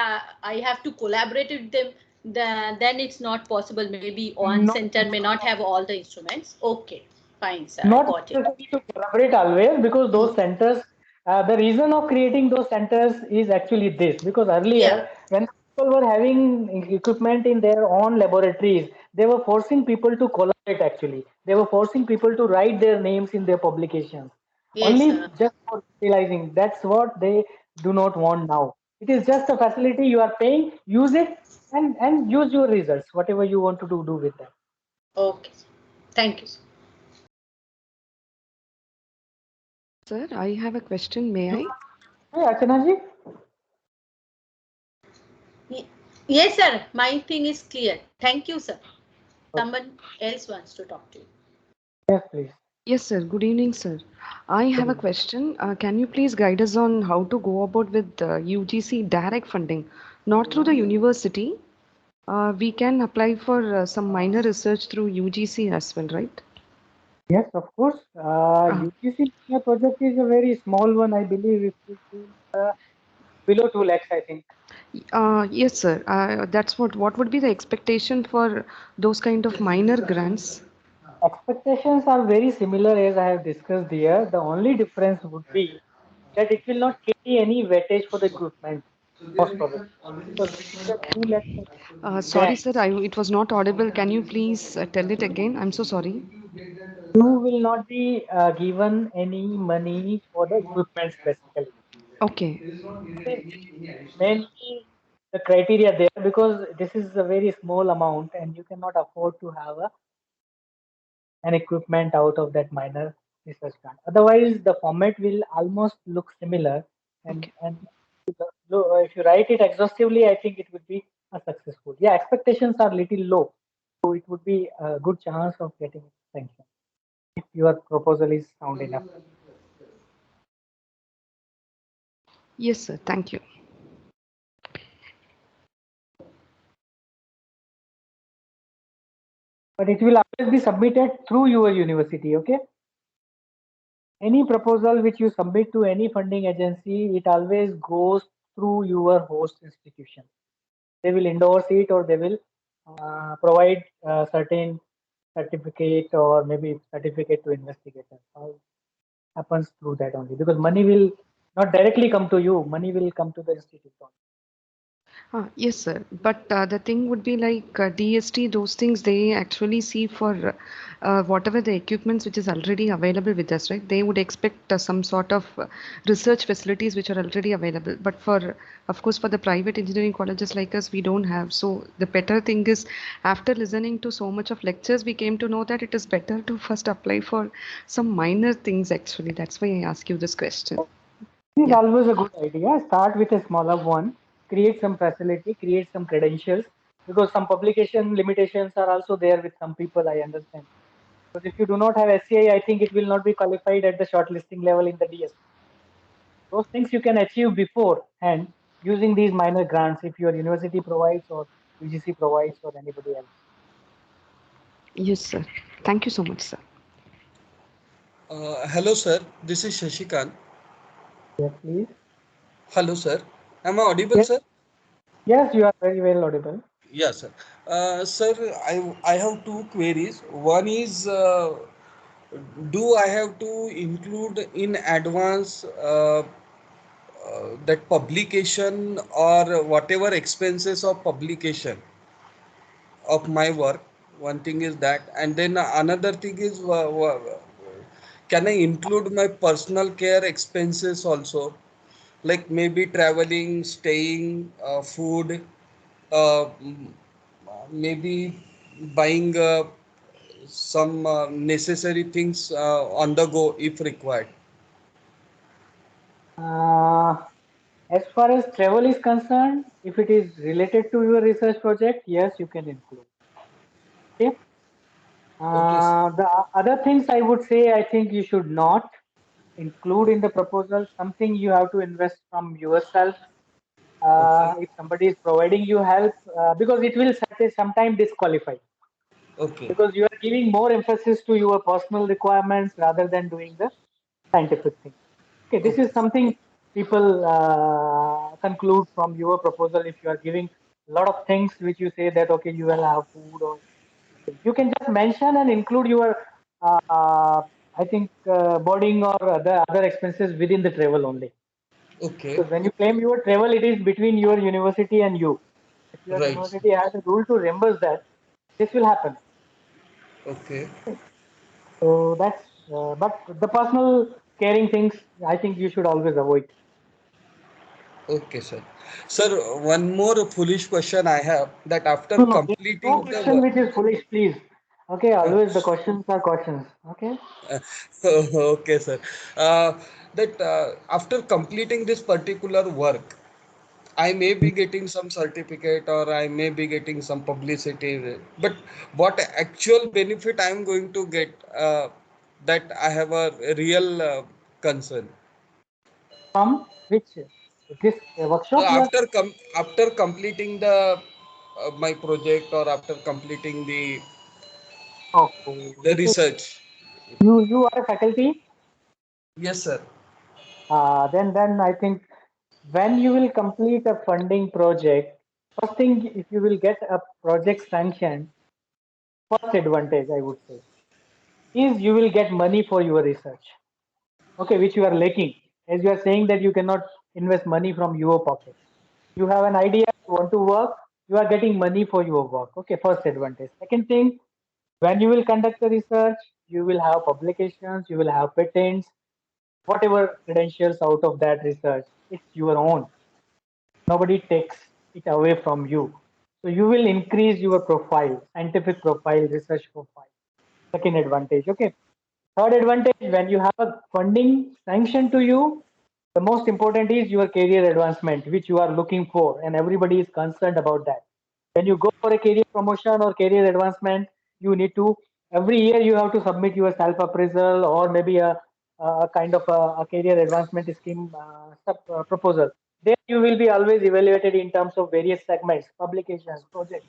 I have to collaborate with them. Then it's not possible. Maybe one No, center may not have all the instruments. Okay, fine, sir. I not got it. necessary to collaborate always, because Mm. those centers, the reason of creating those centers is actually this, because Yeah. earlier when people were having equipment in their own laboratories, they were forcing people to collaborate actually. They were forcing people to write their names in their publications Yes. only just for utilizing. That's what they do not want now. It is just a facility you are paying, use it, and use your results, whatever you want to do with that. Okay. Thank you, sir. Sir, I have a question. May I? Hey, Archana ji? Ye- Yes, sir. My thing is clear. Thank you, sir. Someone else wants to talk to you. Yes, please. Yes, sir. Good evening, sir. I have a question. Can you please guide us on how to go about with UGC direct funding, not through the university? We can apply for some minor research through UGC as well, right? Yes, of course. Uh, UGC project is a very small one, I believe. It is below 2 lakhs, I think. yes, sir. That's what would be the expectation for those kind of minor grants? Expectations are very similar as I have discussed here. The only difference would be that it will not carry any weightage for the equipment, most probably. Because this is a 2 lakh Sorry, grant. sir. It was not audible. Can you please tell it again? I'm so sorry. You will not be given any money for the equipment specifically. Okay. This is mainly the criteria there, because this is a very small amount and you cannot afford to have an equipment out of that minor research grant. Otherwise, the format will almost look similar, Okay. and if you write it exhaustively, I think it would be a successful. Yeah, expectations are little low, so it would be a good chance of getting sanction if your proposal is sound enough. Yes, sir. Thank you. But it will always be submitted through your university. Okay. Any proposal which you submit to any funding agency, it always goes through your host institution. They will endorse it, or they will provide certain certificate, or maybe certificate to investigators. All happens through that only, because money will not directly come to you. Money will come to the institute only. Yes, sir. But the thing would be like DST, those things they actually see for whatever the equipments which is already available with us, right? They would expect some sort of research facilities which are already available. But for, of course, for the private engineering colleges like us, we don't have. So the better thing is, after listening to so much of lectures, we came to know that it is better to first apply for some minor things actually. That's why I ask you this question. This is Yeah. always a good idea. Start with a smaller one, create some facility, create some credentials, because some publication limitations are also there with some people, I understand. Because if you do not have SCI, I think it will not be qualified at the shortlisting level in the DSP. Those things you can achieve beforehand using these minor grants if your university provides, or UGC provides, or anybody else. Yes, sir. Thank you so much, sir. Hello, sir. This is Shashikant. Yes, please. Hello, sir. Am I audible, Yes, sir? yes, you are very well audible. Yes, sir. Sir, I have two queries. One is, do I have to include in advance that publication or whatever expenses of publication of my work? One thing is that, and then another thing is, can I include my personal care expenses also? Like maybe traveling, staying, food, uh, maybe buying some necessary things on the go if required. Uh, as far as travel is concerned, if it is related to your research project, yes, you can include. Okay. Okay. The other things I would say, I think you should not include in the proposal. Something you have to invest from yourself. Okay. If somebody is providing you help, because it will sometimes disqualify, Okay. because you are giving more emphasis to your personal requirements rather than doing the scientific thing. Okay, this is Okay. something people conclude from your proposal. If you are giving a lot of things which you say that okay, you will have food, or you can just mention and include your, I think, boarding or other expenses within the travel only. Okay. Because when you claim your travel, it is between your university and you. If your Right. university has a rule to reimburse that, this will happen. Okay. So that's, but the personal caring things, I think you should always avoid. Okay, sir. Sir, one more foolish question I have, that after No, no, there is no completing the question which is foolish, please. Okay, work. always the questions are questions. Okay. Okay, sir. Uh, that after completing this particular work, I may be getting some certificate or I may be getting some publicity, but what actual benefit I am going to get, that I have a real concern. From which this workshop you are After after completing the my project, or after completing okay. the Okay. research. You are a faculty. Yes, sir. Then I think when you will complete a funding project, first thing, if you will get a project sanction, first advantage I would say is you will get money for your research. Okay, which you are lacking, as you are saying that you cannot invest money from your pocket. You have an idea, you want to work, you are getting money for your work. Okay, first advantage. Second thing, when you will conduct the research, you will have publications, you will have patents, whatever credentials out of that research, it's your own. Nobody takes it away from you. So you will increase your profile, scientific profile, research profile. Second advantage. Okay. Third advantage, when you have a funding sanction to you, the most important is your career advancement, which you are looking for, and everybody is concerned about that. When you go for a career promotion or career advancement, you need to, every year you have to submit your self appraisal, or maybe a kind of a career advancement scheme proposal. There you will be always evaluated in terms of various segments, publications, projects.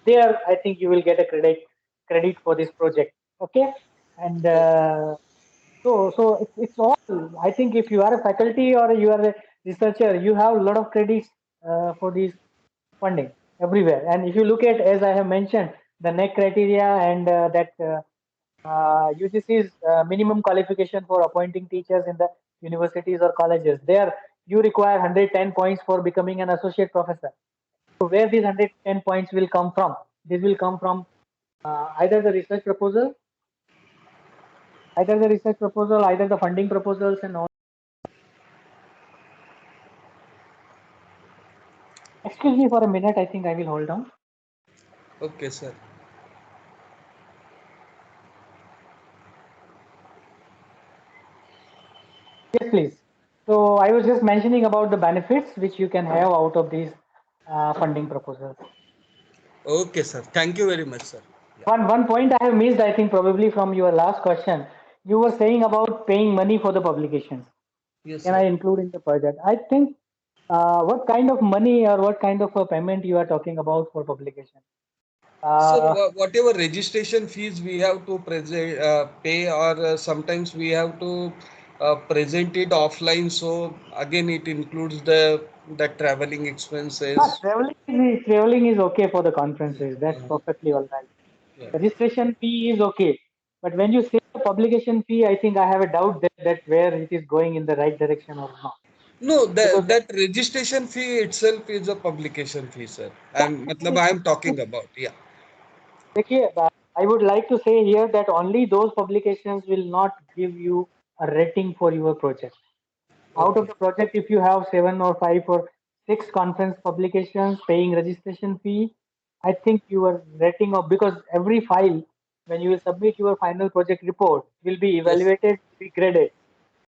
There, I think you will get a credit for this project. Okay, and It's all. I think if you are a faculty or you are a researcher, you have a lot of credits for these funding everywhere. And if you look at, as I have mentioned, the NEC criteria and UGC's minimum qualification for appointing teachers in the universities or colleges, there you require 110 points for becoming an associate professor. So where these 110 points will come from? This will come from either the research proposal, either the funding proposals and all. Excuse me for a minute. I think I will hold on. Okay, sir. Yes, please. So I was just mentioning about the benefits which you can have out of these funding proposals. Okay, sir. Thank you very much, sir. Yeah. One point I have missed, I think probably from your last question, you were saying about paying money for the publications. Yes, Can I sir. include in the project? I think what kind of money or what kind of a payment you are talking about for publication? Sir, Uh, whatever registration fees we have to present, pay, or sometimes we have to present it offline. So again, it includes the traveling expenses. traveling is okay for the conferences. That's Uh, perfectly all right. yeah. Registration fee is okay. But when you say the publication fee, I think I have a doubt that where it is going in the right direction or not. No, Because that registration fee itself is a publication fee, sir. I'm talking about. Yeah. देखिए, I would like to say here that only those publications will not give you a rating for your project. Out of Okay. the project, if you have 7 or 5 or 6 conference publications paying registration fee, I think your rating of, because every file, when you will submit your final project report, will be Yes. evaluated, be graded.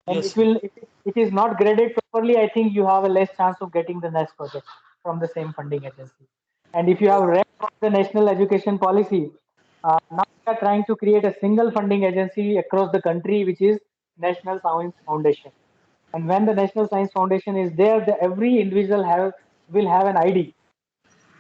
And Yes, it sir. will, if it is not graded properly, I think you have a less chance of getting the next project from the same funding agency. And if you have read about the national education policy, now we are trying to create a single funding agency across the country, which is National Science Foundation. And when the National Science Foundation is there, every individual will have an ID, Yes,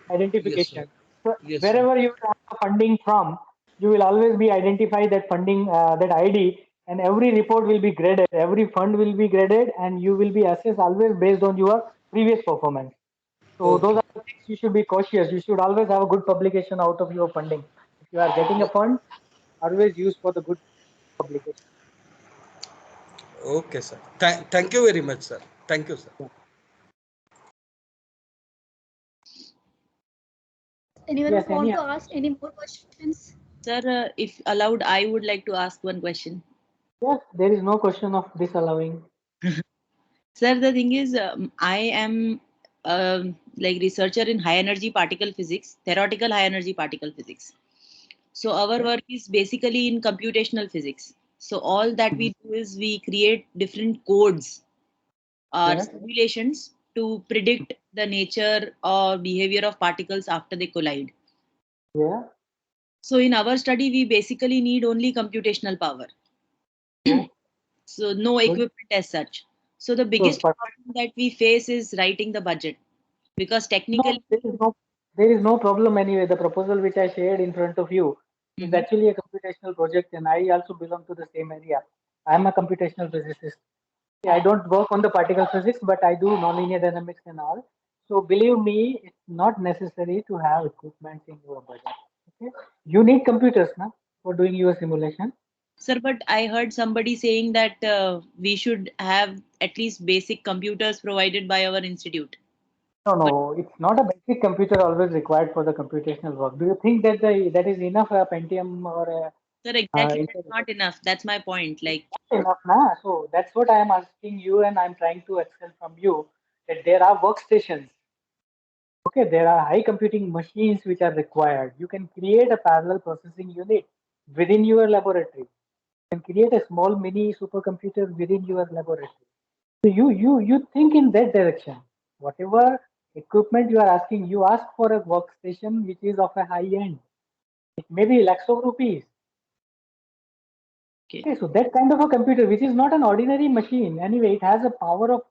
sir. identification. So Yes, sir. wherever you have funding from, you will always be identify that funding, that ID, and every report will be graded, every fund will be graded, and you will be assessed always based on your previous performance. So those Okay. are the things you should be cautious. You should always have a good publication out of your funding. If you are getting a fund, always use for the good publication. Okay, sir. Thank you very much, sir. Thank you, sir. Anyone Yes, would any want to other ask question? any more questions? Sir, if allowed, I would like to ask one question. Yes, there is no question of disallowing. Sir, the thing is, I am like researcher in high energy particle physics, theoretical high energy particle physics. So our work is basically in computational physics. So all that we do is we create different codes or Yes, simulations to predict the nature or behavior of particles after they collide. yeah. So in our study, we basically need only computational power. Oh, So no good. equipment as such. So the So biggest perfect. problem that we face is writing the budget because No, technically. there is no problem anyway. The proposal which I shared in front of you is Mhm. actually a computational project, and I also belong to the same area. I am a computational physicist. Yeah, I don't work on the particle physics, but I do nonlinear dynamics and all. So believe me, it's not necessary to have equipment in your budget. Okay, you need computers now for doing your simulation. Sir, but I heard somebody saying that we should have at least basic computers provided by our institute. No, But no, it's not a basic computer always required for the computational work. Do you think that that is enough a Pentium or a sir, exactly, that's Intel? not enough. That's my point. Like, Enough, na? So that's what I am asking you, and I'm trying to excel from you that there are workstations. Okay, there are high computing machines which are required. You can create a parallel processing unit within your laboratory. You can create a small mini supercomputer within your laboratory. So you think in that direction. Whatever equipment you are asking, you ask for a workstation which is of a high end. It may be lakhs of rupees. okay, Okay, so that kind of a computer, which is not an ordinary machine, anyway, it has a power of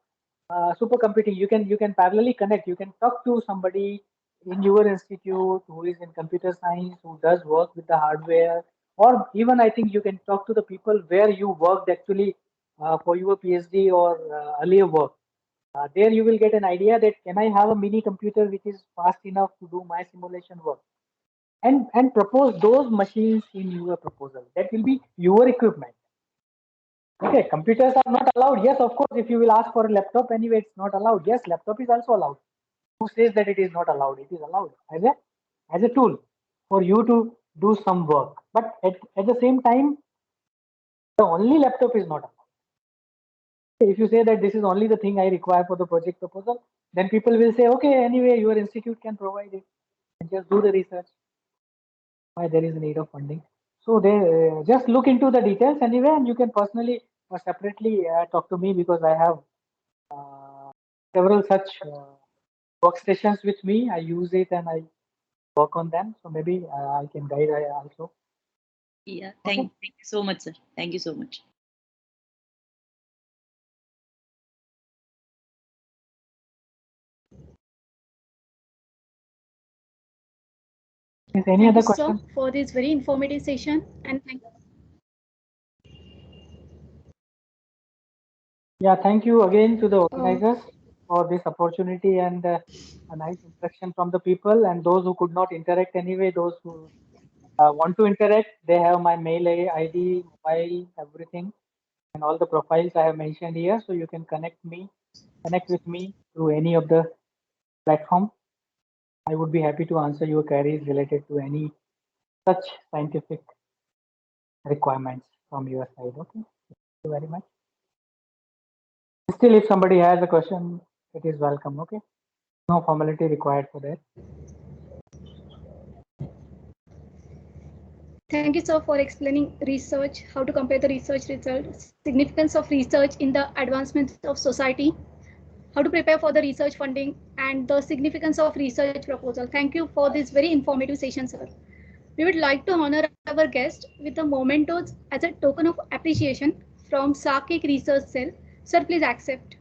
supercomputing. You can parallelly connect. You can talk to somebody in your institute who is in computer science, who does work with the hardware, or even I think you can talk to the people where you worked actually for your PhD or earlier work. There you will get an idea that can I have a mini computer which is fast enough to do my simulation work, and propose those machines in your proposal. That will be your equipment. Okay, computers are not allowed. Yes, of course, if you will ask for a laptop, anyway, it's not allowed. Yes, laptop is also allowed. Who says that it is not allowed? It is allowed as a tool for you to do some work. But at the same time, the only laptop is not allowed. If you say that this is only the thing I require for the project proposal, then people will say, okay, anyway, your institute can provide it and just do the research. Why there is a need of funding? So they just look into the details anyway, and you can personally or separately talk to me because I have several such workstations with me. I use it and I work on them. So maybe I can guide also. Yeah, Okay. thank you so much, sir. Thank you so much. Is any Thank other you, sir, question? for this very informative session. And Yeah, thank you again to the organizers for this opportunity and a nice interaction from the people and those who could not interact anyway. Those who want to interact, they have my mail ID, mobile, everything, and all the profiles I have mentioned here. So you can connect with me through any of the platform. I would be happy to answer your queries related to any such scientific requirements from your side. Okay, thank you very much. Still, if somebody has a question, it is welcome. Okay, no formality required for that. thank you, sir, for explaining research, how to compare the research results, significance of research in the advancement of society, how to prepare for the research funding, and the significance of research proposal. Thank you for this very informative session, sir. We would like to honor our guest with the mementos as a token of appreciation from Sakik Research Cell. Sir, please accept.